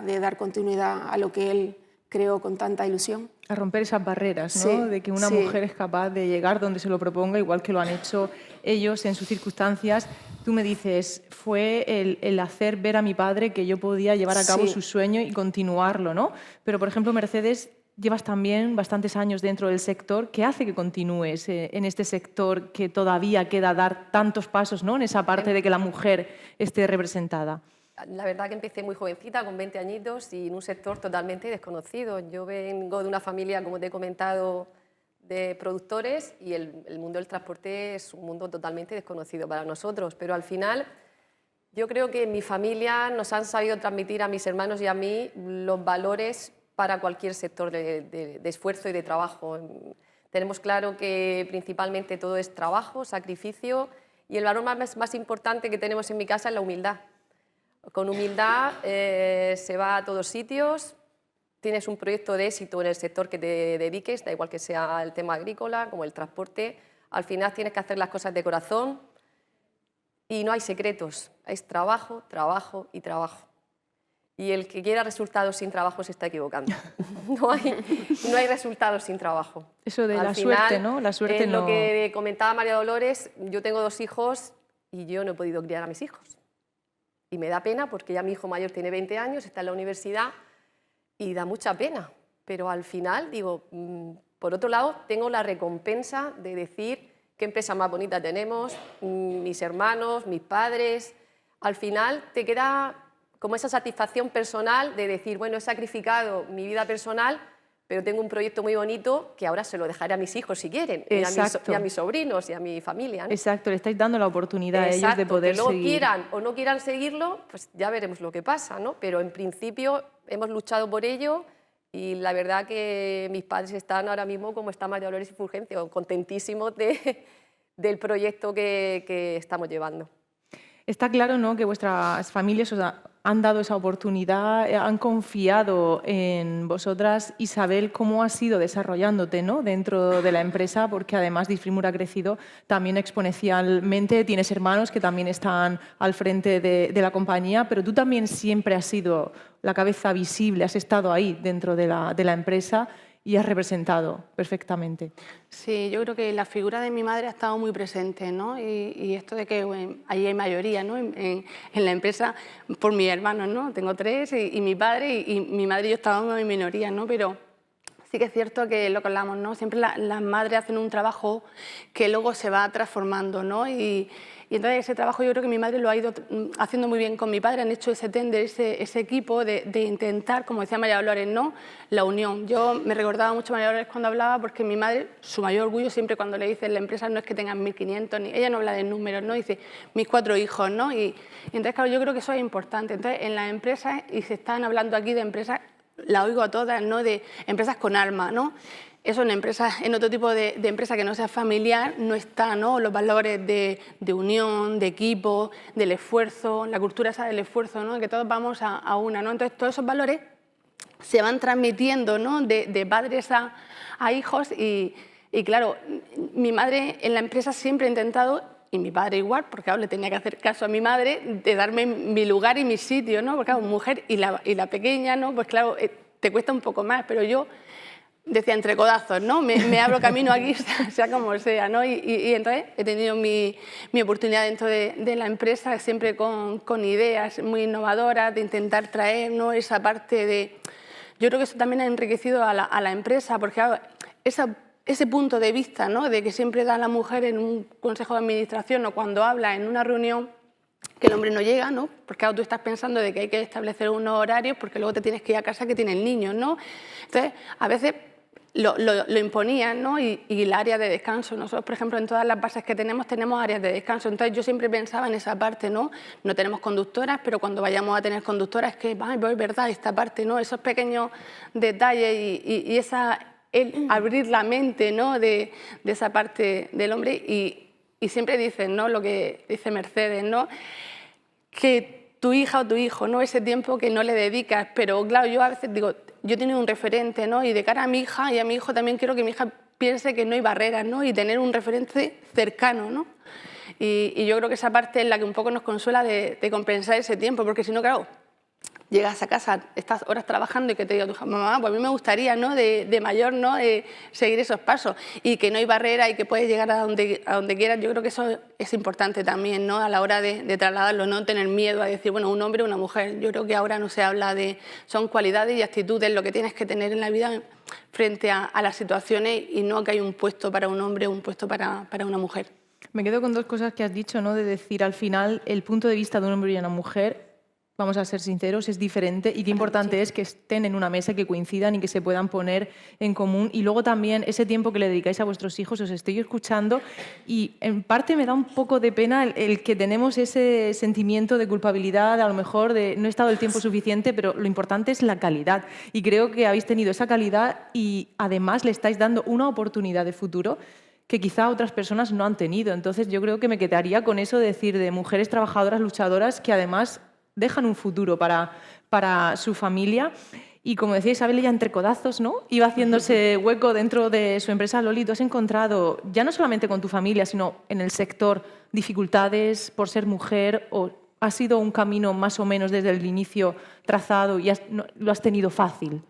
de dar continuidad a lo que él creó con tanta ilusión. A romper esas barreras, ¿no? Sí, de que una mujer es capaz de llegar donde se lo proponga, igual que lo han hecho ellos en sus circunstancias. Tú me dices, fue el hacer ver a mi padre que yo podía llevar a cabo su sueño y continuarlo, ¿no? Pero, por ejemplo, Mercedes llevas también bastantes años dentro del sector. ¿Qué hace que continúes en este sector que todavía queda dar tantos pasos, ¿no?, en esa parte de que la mujer esté representada? La verdad que empecé muy jovencita, con 20 añitos, y en un sector totalmente desconocido. Yo vengo de una familia, como te he comentado, de productores, y el mundo del transporte es un mundo totalmente desconocido para nosotros. Pero al final, yo creo que en mi familia nos han sabido transmitir a mis hermanos y a mí los valores para cualquier sector de esfuerzo y de trabajo. Tenemos claro que principalmente todo es trabajo, sacrificio, y el valor más importante que tenemos en mi casa es la humildad. Con humildad se va a todos sitios, tienes un proyecto de éxito en el sector que te dediques, da igual que sea el tema agrícola como el transporte, al final tienes que hacer las cosas de corazón y no hay secretos, es trabajo, trabajo y trabajo. Y el que quiera resultados sin trabajo se está equivocando. No hay resultados sin trabajo. Eso de al la final, suerte, ¿no? La suerte no... Lo que comentaba María Dolores, yo tengo 2 hijos y yo no he podido criar a mis hijos. Y me da pena porque ya mi hijo mayor tiene 20 años, está en la universidad y da mucha pena. Pero al final, digo, por otro lado, tengo la recompensa de decir qué empresa más bonita tenemos, mis hermanos, mis padres. Al final te queda como esa satisfacción personal de decir, bueno, he sacrificado mi vida personal, pero tengo un proyecto muy bonito que ahora se lo dejaré a mis hijos si quieren, y a mis sobrinos y a mi familia, ¿no? Exacto, le estáis dando la oportunidad a ellos de poder que luego seguir. quieran o no quieran seguirlo, pues ya veremos lo que pasa, ¿no? Pero en principio hemos luchado por ello y la verdad que mis padres están ahora mismo como está María Dolores y Fulgencio, contentísimos del proyecto que estamos llevando. Está claro, ¿no?, que vuestras familias os han dado esa oportunidad, han confiado en vosotras. Isabel, ¿cómo has ido desarrollándote, ¿no?, dentro de la empresa? Porque además Disfrimur ha crecido también exponencialmente, tienes hermanos que también están al frente de la compañía, pero tú también siempre has sido la cabeza visible, has estado ahí dentro de la empresa y has representado perfectamente. Sí, yo creo que la figura de mi madre ha estado muy presente, ¿no? Y esto de que ahí hay mayoría, ¿no?, en la empresa por mis hermanos, ¿no? Tengo 3 y mi padre y mi madre y yo estábamos en minoría, ¿no? Pero sí que es cierto que lo que hablamos, ¿no? Siempre las madres hacen un trabajo que luego se va transformando, ¿no? Y entonces ese trabajo yo creo que mi madre lo ha ido haciendo muy bien con mi padre, han hecho ese tender, ese equipo de intentar, como decía María Dolores, ¿no?, la unión. Yo me recordaba mucho a María Dolores cuando hablaba, porque mi madre, su mayor orgullo siempre cuando le dice en la empresa no es que tengan 1.500, ni ella no habla de números, ¿no?, dice mis 4 hijos, ¿no? Y entonces, claro, yo creo que eso es importante. Entonces, en las empresas, y se están hablando aquí de empresas, la oigo a todas, ¿no?, de empresas con alma, ¿no? Eso en otro tipo de empresa que no sea familiar no está, ¿no?, los valores de unión, de equipo, del esfuerzo, la cultura esa del esfuerzo, ¿no?, que todos vamos a una, ¿no? Entonces todos esos valores se van transmitiendo, ¿no?, de padres a hijos y claro, mi madre en la empresa siempre ha intentado, y mi padre igual, porque claro, le tenía que hacer caso a mi madre, de darme mi lugar y mi sitio, ¿no? Porque claro, mujer y la pequeña, ¿no?, pues claro, te cuesta un poco más, pero yo decía entre codazos, ¿no? Me abro camino aquí, sea como sea, ¿no? Y entonces he tenido mi oportunidad dentro de la empresa, siempre con ideas muy innovadoras, de intentar traer, ¿no?, esa parte de... Yo creo que eso también ha enriquecido a la empresa, porque claro, ese punto de vista, ¿no?, de que siempre da la mujer en un consejo de administración o cuando habla en una reunión, que el hombre no llega, ¿no? Porque claro, tú estás pensando de que hay que establecer unos horarios porque luego te tienes que ir a casa que tienen niños, ¿no? Entonces, a veces lo imponían, ¿no? Y el área de descanso. Nosotros, por ejemplo, en todas las bases que tenemos áreas de descanso. Entonces yo siempre pensaba en esa parte, ¿no? No tenemos conductoras, pero cuando vayamos a tener conductoras es que, ay, pues es verdad, esta parte, ¿no? Esos pequeños detalles y el abrir la mente, ¿no?, de esa parte del hombre. Y siempre dicen, ¿no?, lo que dice Mercedes, ¿no?, que tu hija o tu hijo, ¿no?, ese tiempo que no le dedicas. Pero claro, yo a veces digo, yo he tenido un referente, ¿no?, y de cara a mi hija y a mi hijo también quiero que mi hija piense que no hay barreras, ¿no?, y tener un referente cercano, ¿no? Y yo creo que esa parte es la que un poco nos consuela de compensar ese tiempo, porque si no, claro, llegas a casa, estás horas trabajando y que te diga tu hija, mamá, pues a mí me gustaría, ¿no?, de mayor, ¿no?, seguir esos pasos, y que no hay barrera y que puedes llegar a donde quieras. Yo creo que eso es importante también, ¿no?, a la hora de trasladarlo, no tener miedo a decir, bueno, un hombre o una mujer. Yo creo que ahora no se habla de... Son cualidades y actitudes lo que tienes que tener en la vida frente a las situaciones, y no que hay un puesto para un hombre o un puesto para una mujer. Me quedo con dos cosas que has dicho, ¿no? De decir, al final, el punto de vista de un hombre y una mujer, vamos a ser sinceros, es diferente, y qué importante es que estén en una mesa, que coincidan y que se puedan poner en común. Y luego también ese tiempo que le dedicáis a vuestros hijos, os estoy escuchando y en parte me da un poco de pena el que tenemos ese sentimiento de culpabilidad, a lo mejor de no he estado el tiempo suficiente, pero lo importante es la calidad. Y creo que habéis tenido esa calidad y además le estáis dando una oportunidad de futuro que quizá otras personas no han tenido. Entonces yo creo que me quedaría con eso de decir de mujeres trabajadoras, luchadoras, que además dejan un futuro para su familia. Y como decía Isabel, ella entre codazos, ¿no?, iba haciéndose hueco dentro de su empresa. Loli, tú has encontrado, ya no solamente con tu familia, sino en el sector, dificultades por ser mujer, o ha sido un camino más o menos desde el inicio trazado y lo has tenido fácil?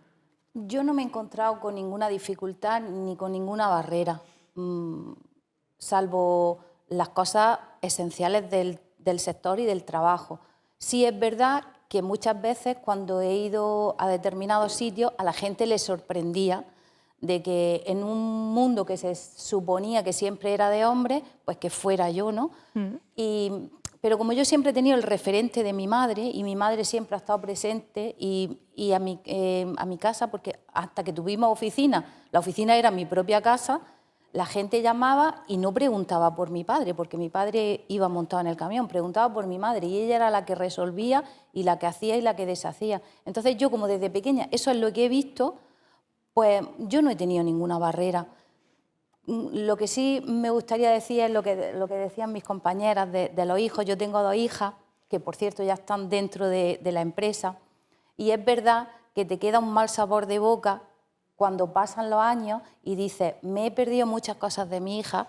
Yo no me he encontrado con ninguna dificultad ni con ninguna barrera, salvo las cosas esenciales del sector y del trabajo. Sí es verdad que muchas veces cuando he ido a determinados sitios a la gente le sorprendía de que en un mundo que se suponía que siempre era de hombres, pues que fuera yo, ¿no? Pero como yo siempre he tenido el referente de mi madre, y mi madre siempre ha estado presente, y a mi casa, porque hasta que tuvimos oficina, la oficina era mi propia casa, la gente llamaba y no preguntaba por mi padre, porque mi padre iba montado en el camión, preguntaba por mi madre, y ella era la que resolvía y la que hacía y la que deshacía. Entonces yo, como desde pequeña, eso es lo que he visto, pues yo no he tenido ninguna barrera. Lo que sí me gustaría decir es lo que decían mis compañeras de los hijos. Yo tengo 2 hijas, que por cierto ya están dentro de la empresa, y es verdad que te queda un mal sabor de boca cuando pasan los años y dices, me he perdido muchas cosas de mi hija,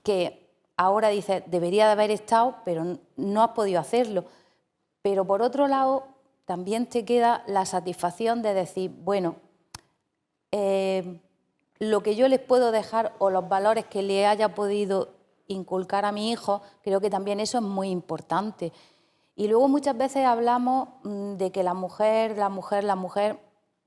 que ahora dices, debería de haber estado, pero no has podido hacerlo. Pero por otro lado, también te queda la satisfacción de decir, bueno, lo que yo les puedo dejar o los valores que le haya podido inculcar a mi hijo, creo que también eso es muy importante. Y luego muchas veces hablamos de que la mujer,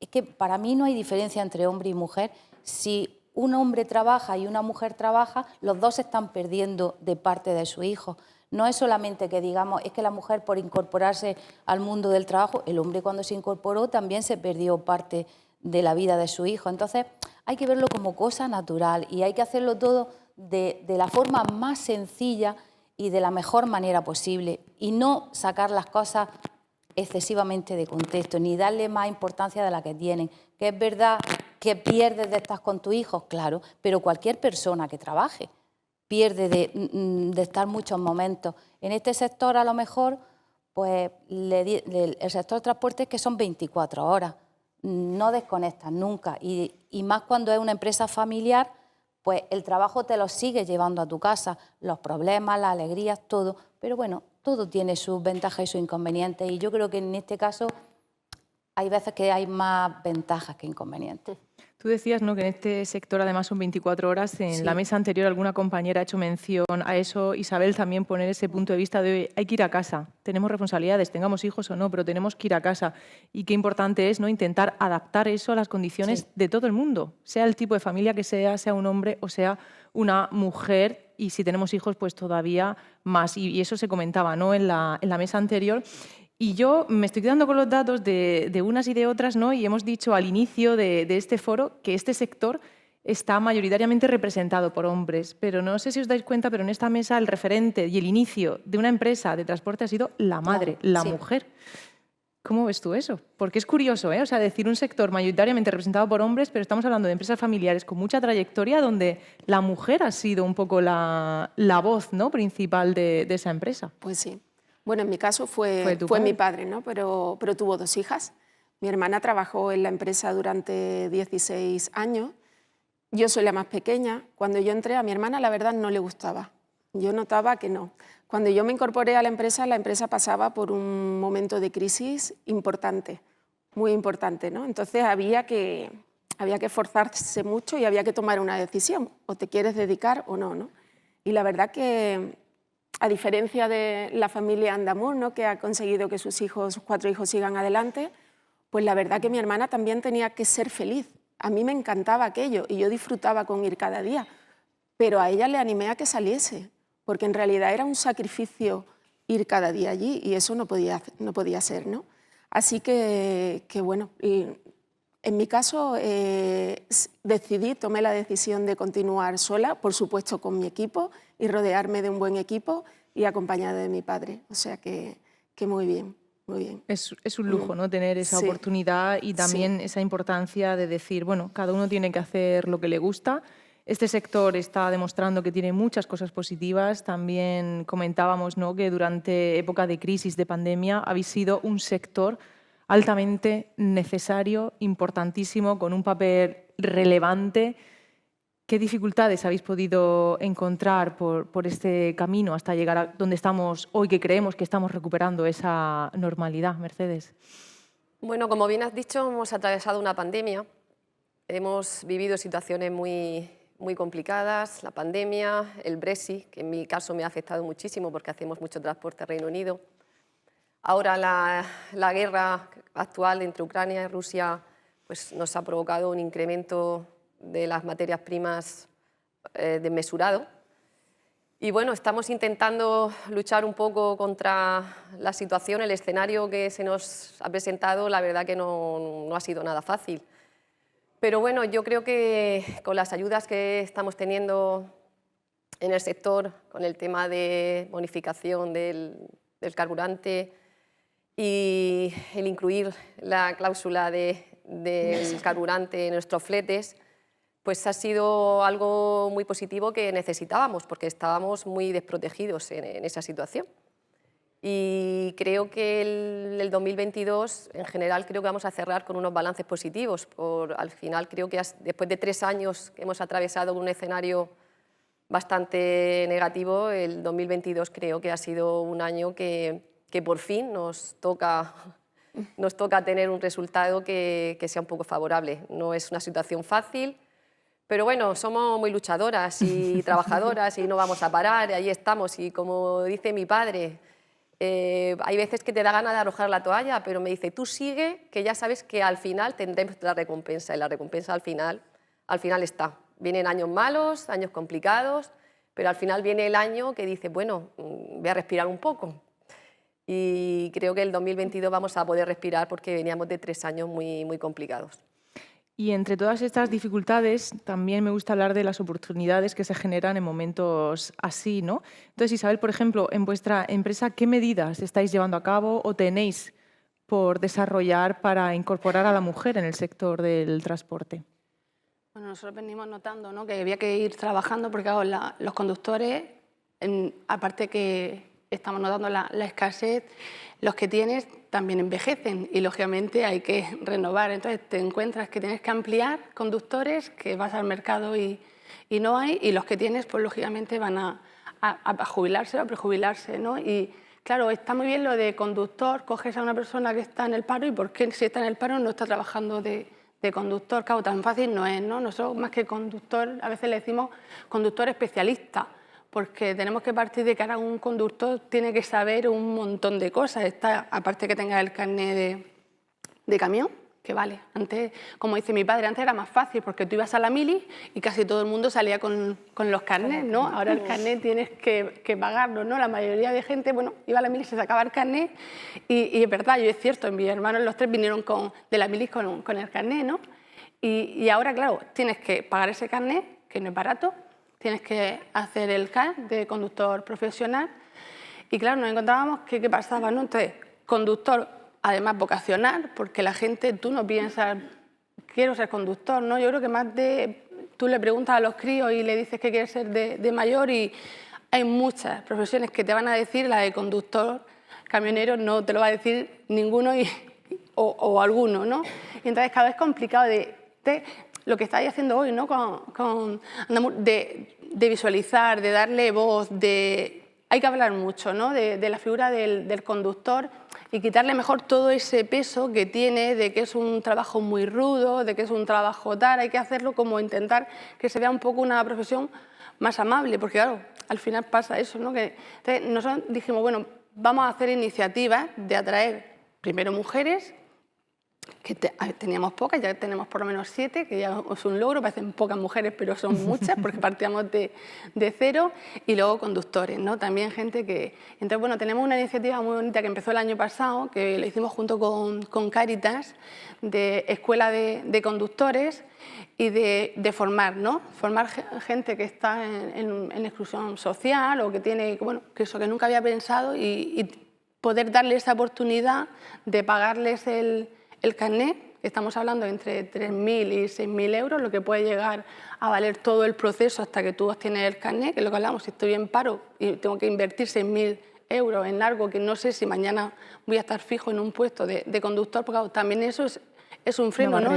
es que para mí no hay diferencia entre hombre y mujer. Si un hombre trabaja y una mujer trabaja, los dos se están perdiendo de parte de su hijo. No es solamente que digamos, es que la mujer por incorporarse al mundo del trabajo, el hombre cuando se incorporó también se perdió parte de la vida de su hijo. Entonces hay que verlo como cosa natural y hay que hacerlo todo de la forma más sencilla y de la mejor manera posible, y no sacar las cosas excesivamente de contexto, ni darle más importancia de la que tienen. Que es verdad que pierdes de estar con tus hijos, claro, pero cualquier persona que trabaje pierde de estar muchos momentos. En este sector a lo mejor, pues el sector transporte es que son 24 horas, no desconectas nunca, y más cuando es una empresa familiar, pues el trabajo te lo sigue llevando a tu casa, los problemas, las alegrías, todo, pero bueno, todo tiene sus ventajas y sus inconvenientes, y yo creo que en este caso hay veces que hay más ventajas que inconvenientes. Tú decías, ¿no?, que en este sector además son 24 horas. En la mesa anterior alguna compañera ha hecho mención a eso. Isabel, también poner ese punto de vista de hay que ir a casa. Tenemos responsabilidades, tengamos hijos o no, pero tenemos que ir a casa. Y qué importante es, ¿no?, intentar adaptar eso a las condiciones de todo el mundo, sea el tipo de familia que sea un hombre o sea una mujer. Y si tenemos hijos, pues todavía más. Y eso se comentaba, ¿no?, en la mesa anterior. Y yo me estoy quedando con los datos de unas y de otras, ¿no? Y hemos dicho al inicio de este foro que este sector está mayoritariamente representado por hombres. Pero no sé si os dais cuenta, pero en esta mesa el referente y el inicio de una empresa de transporte ha sido la madre, la mujer. ¿Cómo ves tú eso? Porque es curioso, ¿eh? O sea, decir un sector mayoritariamente representado por hombres, pero estamos hablando de empresas familiares con mucha trayectoria donde la mujer ha sido un poco la voz, ¿no?, principal de esa empresa. Pues sí. Bueno, en mi caso fue mi padre, ¿no? Pero tuvo 2 hijas. Mi hermana trabajó en la empresa durante 16 años. Yo soy la más pequeña. Cuando yo entré, a mi hermana la verdad no le gustaba. Yo notaba que no. Cuando yo me incorporé a la empresa pasaba por un momento de crisis importante, muy importante, ¿no? Entonces había que esforzarse mucho y había que tomar una decisión, o te quieres dedicar o no, ¿no? Y la verdad que, a diferencia de la familia Andamur, ¿no?, que ha conseguido que sus 4 hijos sigan adelante, pues la verdad que mi hermana también tenía que ser feliz. A mí me encantaba aquello y yo disfrutaba con ir cada día, pero a ella le animé a que saliese, porque en realidad era un sacrificio ir cada día allí y eso no podía ser, ¿no? Así que bueno, en mi caso tomé la decisión de continuar sola, por supuesto con mi equipo, y rodearme de un buen equipo y acompañada de mi padre. O sea que muy bien, muy bien. Es un lujo, ¿no?, tener esa oportunidad y también esa importancia de decir, bueno, cada uno tiene que hacer lo que le gusta. Este sector está demostrando que tiene muchas cosas positivas. También comentábamos, ¿no?, que durante época de crisis, de pandemia, habéis sido un sector altamente necesario, importantísimo, con un papel relevante. ¿Qué dificultades habéis podido encontrar por este camino hasta llegar a donde estamos hoy, que creemos que estamos recuperando esa normalidad? Mercedes. Bueno, como bien has dicho, hemos atravesado una pandemia. Hemos vivido situaciones muy complicadas, la pandemia, el Brexit, que en mi caso me ha afectado muchísimo porque hacemos mucho transporte al Reino Unido. Ahora la guerra actual entre Ucrania y Rusia pues, nos ha provocado un incremento de las materias primas desmesurado. Y bueno, estamos intentando luchar un poco contra la situación, el escenario que se nos ha presentado, la verdad que no ha sido nada fácil. Pero bueno, yo creo que con las ayudas que estamos teniendo en el sector, con el tema de bonificación del carburante y el incluir la cláusula del carburante en nuestros fletes, pues ha sido algo muy positivo que necesitábamos porque estábamos muy desprotegidos en esa situación. Y creo que el 2022, en general, creo que vamos a cerrar con unos balances positivos. Al final, creo que después de 3 años que hemos atravesado un escenario bastante negativo, el 2022 creo que ha sido un año que por fin nos toca tener un resultado que sea un poco favorable. No es una situación fácil, pero bueno, somos muy luchadoras y trabajadoras y no vamos a parar, y ahí estamos. Y como dice mi padre, hay veces que te da ganas de arrojar la toalla, pero me dice, tú sigue, que ya sabes que al final tendremos la recompensa, y la recompensa al final está. Vienen años malos, años complicados, pero al final viene el año que dice, bueno, voy a respirar un poco. Y creo que el 2022 vamos a poder respirar porque veníamos de 3 años muy complicados. Y entre todas estas dificultades, también me gusta hablar de las oportunidades que se generan en momentos así, ¿no? Entonces, Isabel, por ejemplo, en vuestra empresa, ¿qué medidas estáis llevando a cabo o tenéis por desarrollar para incorporar a la mujer en el sector del transporte? Bueno, nosotros venimos notando, ¿no?, que había que ir trabajando porque ahora los conductores, aparte que estamos notando la escasez, los que tienes también envejecen y lógicamente hay que renovar. Entonces te encuentras que tienes que ampliar conductores, que vas al mercado y no hay, y los que tienes pues lógicamente van a jubilarse o a prejubilarse, ¿no? Y claro, está muy bien lo de conductor, coges a una persona que está en el paro y ¿por qué si está en el paro no está trabajando de conductor? Claro, tan fácil no es, ¿no? Nosotros más que conductor a veces le decimos conductor especialista, porque tenemos que partir de que ahora un conductor tiene que saber un montón de cosas. Aparte que tenga el carnet de camión, que vale. Antes, como dice mi padre, antes era más fácil porque tú ibas a la mili y casi todo el mundo salía con los carnets, ¿no? Ahora el carnet tienes que pagarlo, ¿no? La mayoría de gente, bueno, iba a la mili, se sacaba el carnet y es verdad, yo es cierto, mis hermanos los 3 vinieron de la mili con el carnet, ¿no? Y ahora, claro, tienes que pagar ese carnet, que no es barato, tienes que hacer el CAE de conductor profesional y claro, nos encontrábamos que qué pasaba, ¿no? Entonces, conductor, además vocacional, porque la gente, tú no piensas, quiero ser conductor, ¿no? Yo creo que más tú le preguntas a los críos y le dices que quieres ser de mayor y hay muchas profesiones que te van a decir, la de conductor, camionero, no te lo va a decir ninguno o alguno, ¿no? Y entonces cada vez es complicado lo que estáis haciendo hoy, ¿no? con Andamur, de visualizar, de darle voz, hay que hablar mucho, ¿no? de la figura del conductor y quitarle mejor todo ese peso que tiene de que es un trabajo muy rudo, de que es un trabajo tal, hay que hacerlo como intentar que se vea un poco una profesión más amable, porque claro, al final pasa eso, ¿no? Entonces nosotros dijimos, bueno, vamos a hacer iniciativas de atraer primero mujeres, que teníamos pocas, ya tenemos por lo menos 7, que ya es un logro, parecen pocas mujeres, pero son muchas, porque partíamos de cero, y luego conductores, ¿no? También gente que... Entonces, bueno, tenemos una iniciativa muy bonita que empezó el año pasado, que la hicimos junto con Cáritas, de escuela de conductores y de formar, ¿no? Formar gente que está en exclusión social o que tiene, bueno, que eso que nunca había pensado y poder darle esa oportunidad de pagarles el carnet, estamos hablando entre 3.000 y 6.000 euros, lo que puede llegar a valer todo el proceso hasta que tú obtienes el carnet, que es lo que hablamos, si estoy en paro y tengo que invertir 6.000 euros en algo que no sé si mañana voy a estar fijo en un puesto de conductor, porque claro, también eso es un freno, ¿no?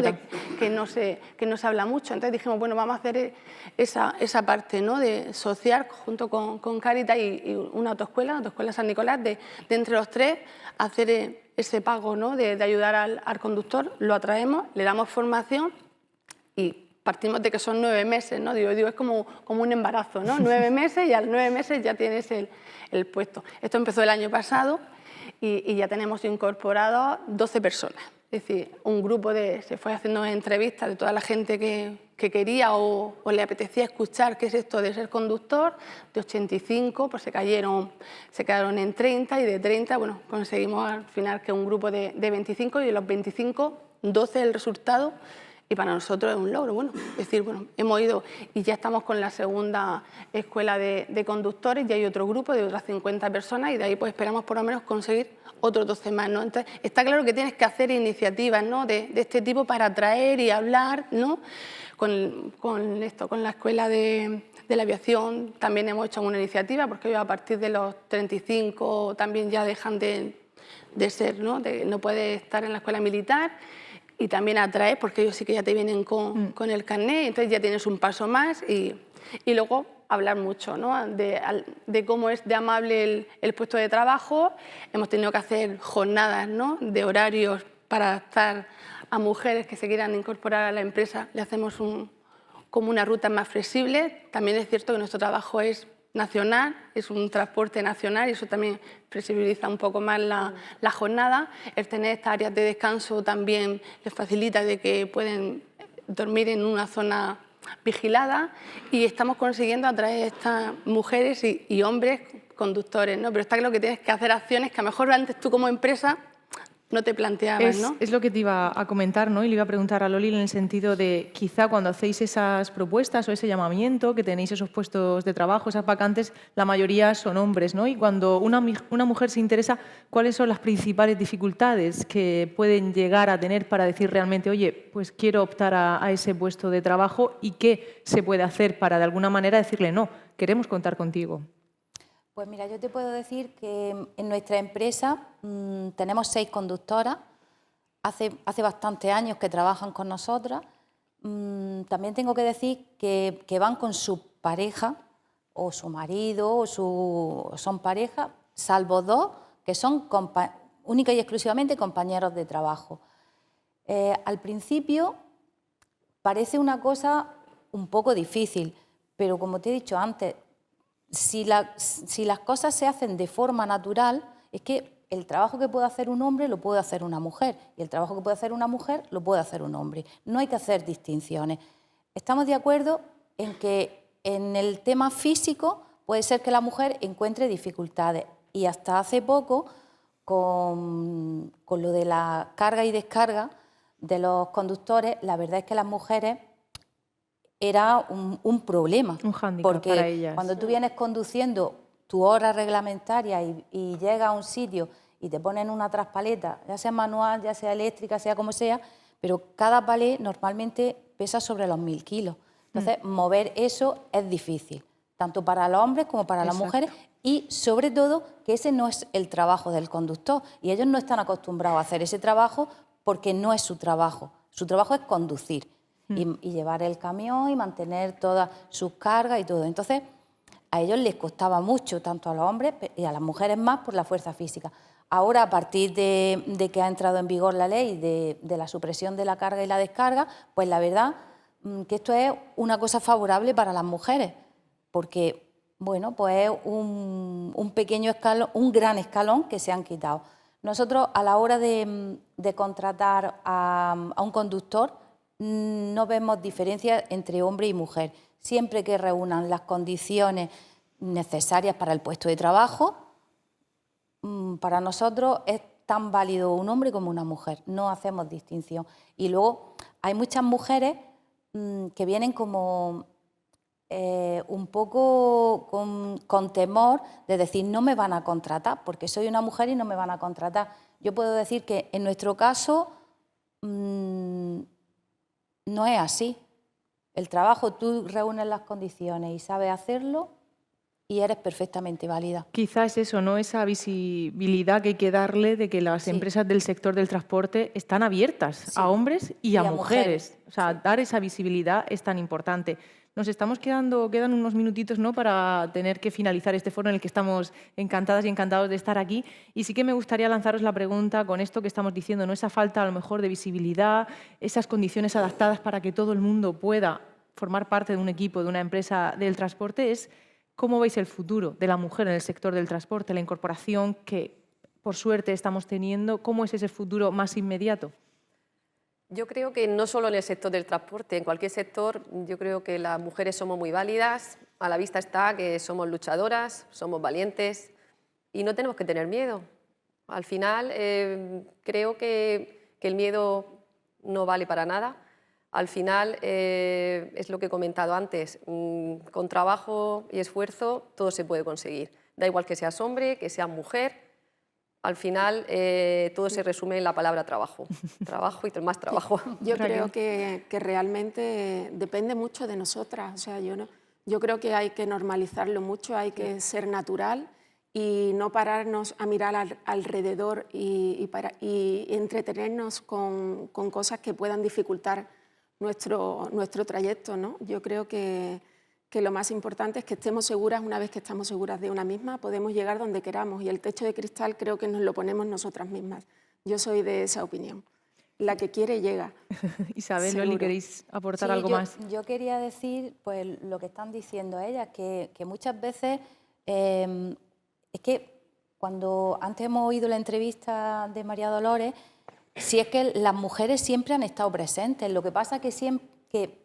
Que no se habla mucho. Entonces dijimos, bueno, vamos a hacer esa parte, ¿no? de social junto con Cáritas y una autoescuela San Nicolás, de entre los tres hacer ese pago, ¿no? de ayudar al conductor, lo atraemos, le damos formación y partimos de que son 9 meses, ¿no? Digo, es como un embarazo, ¿no? 9 meses y a los 9 meses ya tienes el puesto. Esto empezó el año pasado y ya tenemos incorporados 12 personas. Es decir, un grupo se fue haciendo entrevistas de toda la gente que quería o le apetecía escuchar qué es esto de ser conductor. De 85 pues se quedaron en 30 y de 30 bueno, conseguimos al final que un grupo de 25 y de los 25, 12 el resultado y para nosotros es un logro. Bueno, es decir, bueno, hemos ido y ya estamos con la segunda escuela de conductores y hay otro grupo de otras 50 personas y de ahí pues esperamos por lo menos conseguir otros 12 más, ¿no? Entonces, está claro que tienes que hacer iniciativas, ¿no? de este tipo para atraer y hablar, ¿no? Con la escuela de la aviación también hemos hecho una iniciativa porque ellos a partir de los 35 también ya dejan de ser, ¿no? No puedes estar en la escuela militar y también atraer porque ellos sí que ya te vienen con el carnet, entonces ya tienes un paso más y luego hablar mucho, ¿no? de cómo es de amable el puesto de trabajo. Hemos tenido que hacer jornadas, ¿no? de horarios para adaptar a mujeres que se quieran incorporar a la empresa. Le hacemos como una ruta más flexible. También es cierto que nuestro trabajo es nacional, es un transporte nacional y eso también flexibiliza un poco más la jornada. El tener estas áreas de descanso también les facilita de que pueden dormir en una zona vigilada y estamos consiguiendo atraer a estas mujeres y hombres conductores, ¿no? Pero está claro que tienes que hacer acciones que a lo mejor antes tú como empresa no te planteabas, ¿no? Es lo que te iba a comentar, ¿no? Y le iba a preguntar a Loli en el sentido de quizá cuando hacéis esas propuestas o ese llamamiento, que tenéis esos puestos de trabajo, esas vacantes, la mayoría son hombres, ¿no? Y cuando una mujer se interesa, ¿cuáles son las principales dificultades que pueden llegar a tener para decir realmente, oye, pues quiero optar a ese puesto de trabajo y qué se puede hacer para de alguna manera decirle no, queremos contar contigo? Pues mira, yo te puedo decir que en nuestra empresa tenemos 6 conductoras, hace bastantes años que trabajan con nosotras. También tengo que decir que van con su pareja o su marido o son pareja, salvo 2 que son única y exclusivamente compañeros de trabajo. Al principio parece una cosa un poco difícil, pero como te he dicho antes, si las cosas se hacen de forma natural, es que el trabajo que puede hacer un hombre lo puede hacer una mujer y el trabajo que puede hacer una mujer lo puede hacer un hombre. No hay que hacer distinciones. Estamos de acuerdo en que en el tema físico puede ser que la mujer encuentre dificultades y hasta hace poco con lo de la carga y descarga de los conductores, la verdad es que las mujeres era un problema. Un hándicap porque para ellas. Cuando tú vienes conduciendo tu hora reglamentaria y llegas a un sitio y te ponen una traspaleta, ya sea manual, ya sea eléctrica, sea como sea, pero cada palé normalmente pesa sobre los 1000 kilos. Entonces, mover eso es difícil, tanto para los hombres como para las mujeres, y sobre todo que ese no es el trabajo del conductor y ellos no están acostumbrados a hacer ese trabajo porque no es su trabajo. Su trabajo es conducir. y llevar el camión y mantener todas sus cargas y todo. Entonces, a ellos les costaba mucho, tanto a los hombres y a las mujeres más, por la fuerza física. Ahora, a partir de que ha entrado en vigor la ley de la supresión de la carga y la descarga, pues la verdad que esto es una cosa favorable para las mujeres, porque, bueno, pues es un pequeño escalón, un gran escalón que se han quitado. Nosotros, a la hora de contratar a un conductor, no vemos diferencia entre hombre y mujer. Siempre que reúnan las condiciones necesarias para el puesto de trabajo, para nosotros es tan válido un hombre como una mujer. No hacemos distinción. Y luego hay muchas mujeres que vienen como un poco con temor de decir no me van a contratar porque soy una mujer y no me van a contratar. Yo puedo decir que en nuestro caso no es así. El trabajo, tú reúnes las condiciones y sabes hacerlo y eres perfectamente válida. Quizás eso, ¿no? Esa visibilidad que hay que darle de que las empresas del sector del transporte están abiertas a hombres y a mujeres. O sea, dar esa visibilidad es tan importante. Nos estamos quedan unos minutitos, ¿no?, para tener que finalizar este foro en el que estamos encantadas y encantados de estar aquí. Y sí que me gustaría lanzaros la pregunta con esto que estamos diciendo, ¿no? Esa falta a lo mejor de visibilidad, esas condiciones adaptadas para que todo el mundo pueda formar parte de un equipo, de una empresa del transporte, es ¿cómo veis el futuro de la mujer en el sector del transporte, la incorporación que por suerte estamos teniendo? ¿Cómo es ese futuro más inmediato? Yo creo que no solo en el sector del transporte, en cualquier sector, yo creo que las mujeres somos muy válidas, a la vista está que somos luchadoras, somos valientes y no tenemos que tener miedo. Al final, creo que el miedo no vale para nada. Al final, es lo que he comentado antes, con trabajo y esfuerzo todo se puede conseguir. Da igual que seas hombre, que seas mujer. Al final, todo se resume en la palabra trabajo. Trabajo y más trabajo. Yo creo que realmente depende mucho de nosotras. O sea, yo creo que hay que normalizarlo mucho, hay que ser natural y no pararnos a mirar alrededor y entretenernos con cosas que puedan dificultar nuestro trayecto, ¿no? Yo creo que lo más importante es que estemos seguras. Una vez que estamos seguras de una misma, podemos llegar donde queramos y el techo de cristal creo que nos lo ponemos nosotras mismas. Yo soy de esa opinión. La que quiere llega. Isabel, Loli, ¿queréis aportar algo más? Yo quería decir pues, lo que están diciendo ellas, que muchas veces es que cuando antes hemos oído la entrevista de María Dolores, si es que las mujeres siempre han estado presentes. Lo que pasa es que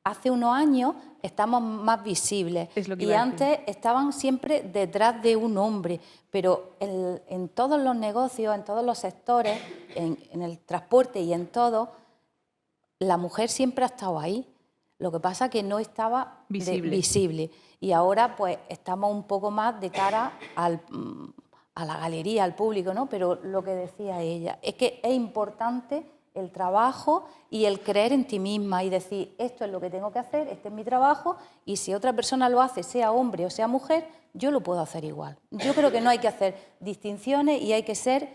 hace unos años estamos más visibles y antes estaban siempre detrás de un hombre, pero en todos los negocios, en todos los sectores, en el transporte y en todo, la mujer siempre ha estado ahí. Lo que pasa es que no estaba visible. Y ahora pues estamos un poco más de cara a la galería, al público, ¿no? Pero lo que decía ella, es que es importante el trabajo y el creer en ti misma y decir, esto es lo que tengo que hacer, este es mi trabajo y si otra persona lo hace, sea hombre o sea mujer, yo lo puedo hacer igual. Yo creo que no hay que hacer distinciones y hay que ser,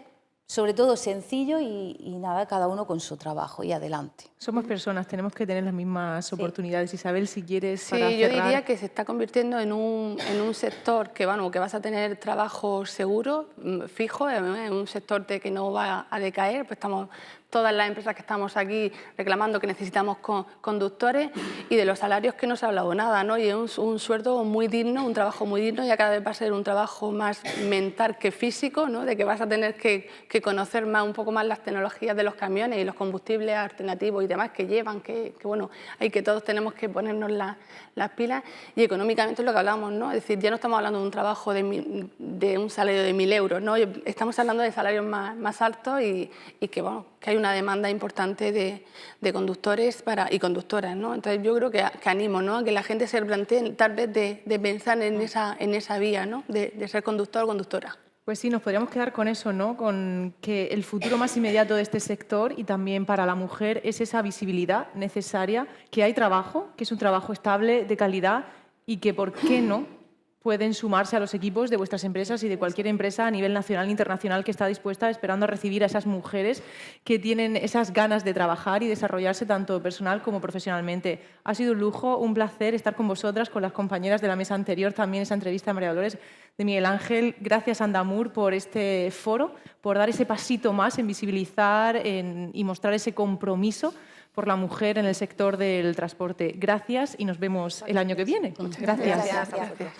sobre todo, sencillo y nada, cada uno con su trabajo y adelante. Somos personas, tenemos que tener las mismas oportunidades. Isabel, si quieres, sí, para yo cerrar. diría que se está convirtiendo en un sector que vas a tener trabajo seguro, fijo, en un sector que no va a decaer. Pues estamos todas las empresas que estamos aquí reclamando que necesitamos conductores y de los salarios que no se ha hablado nada, ¿no? Y es un sueldo muy digno, un trabajo muy digno, ya cada vez va a ser un trabajo más mental que físico, ¿no? De que vas a tener que conocer un poco más las tecnologías de los camiones y los combustibles alternativos y demás que llevan, que bueno, hay que todos tenemos que ponernos las pilas y económicamente es lo que hablamos, ¿no? Es decir, ya no estamos hablando de un trabajo de un salario de 1.000 euros, ¿no? Estamos hablando de salarios más altos y que, bueno, que hay una demanda importante de conductores y conductoras, ¿no? Entonces yo creo que animo, ¿no?, a que la gente se plantee tal vez de pensar en esa vía, ¿no?, de ser conductor o conductora. Pues sí, nos podríamos quedar con eso, ¿no? Con que el futuro más inmediato de este sector y también para la mujer es esa visibilidad necesaria, que hay trabajo, que es un trabajo estable, de calidad y que, ¿por qué no?, pueden sumarse a los equipos de vuestras empresas y de cualquier empresa a nivel nacional e internacional que está dispuesta, esperando a recibir a esas mujeres que tienen esas ganas de trabajar y desarrollarse tanto personal como profesionalmente. Ha sido un lujo, un placer estar con vosotras, con las compañeras de la mesa anterior, también esa entrevista de María Dolores, de Miguel Ángel. Gracias, Andamur, por este foro, por dar ese pasito más en visibilizar y mostrar ese compromiso por la mujer en el sector del transporte. Gracias y nos vemos el año que viene. Gracias. Gracias.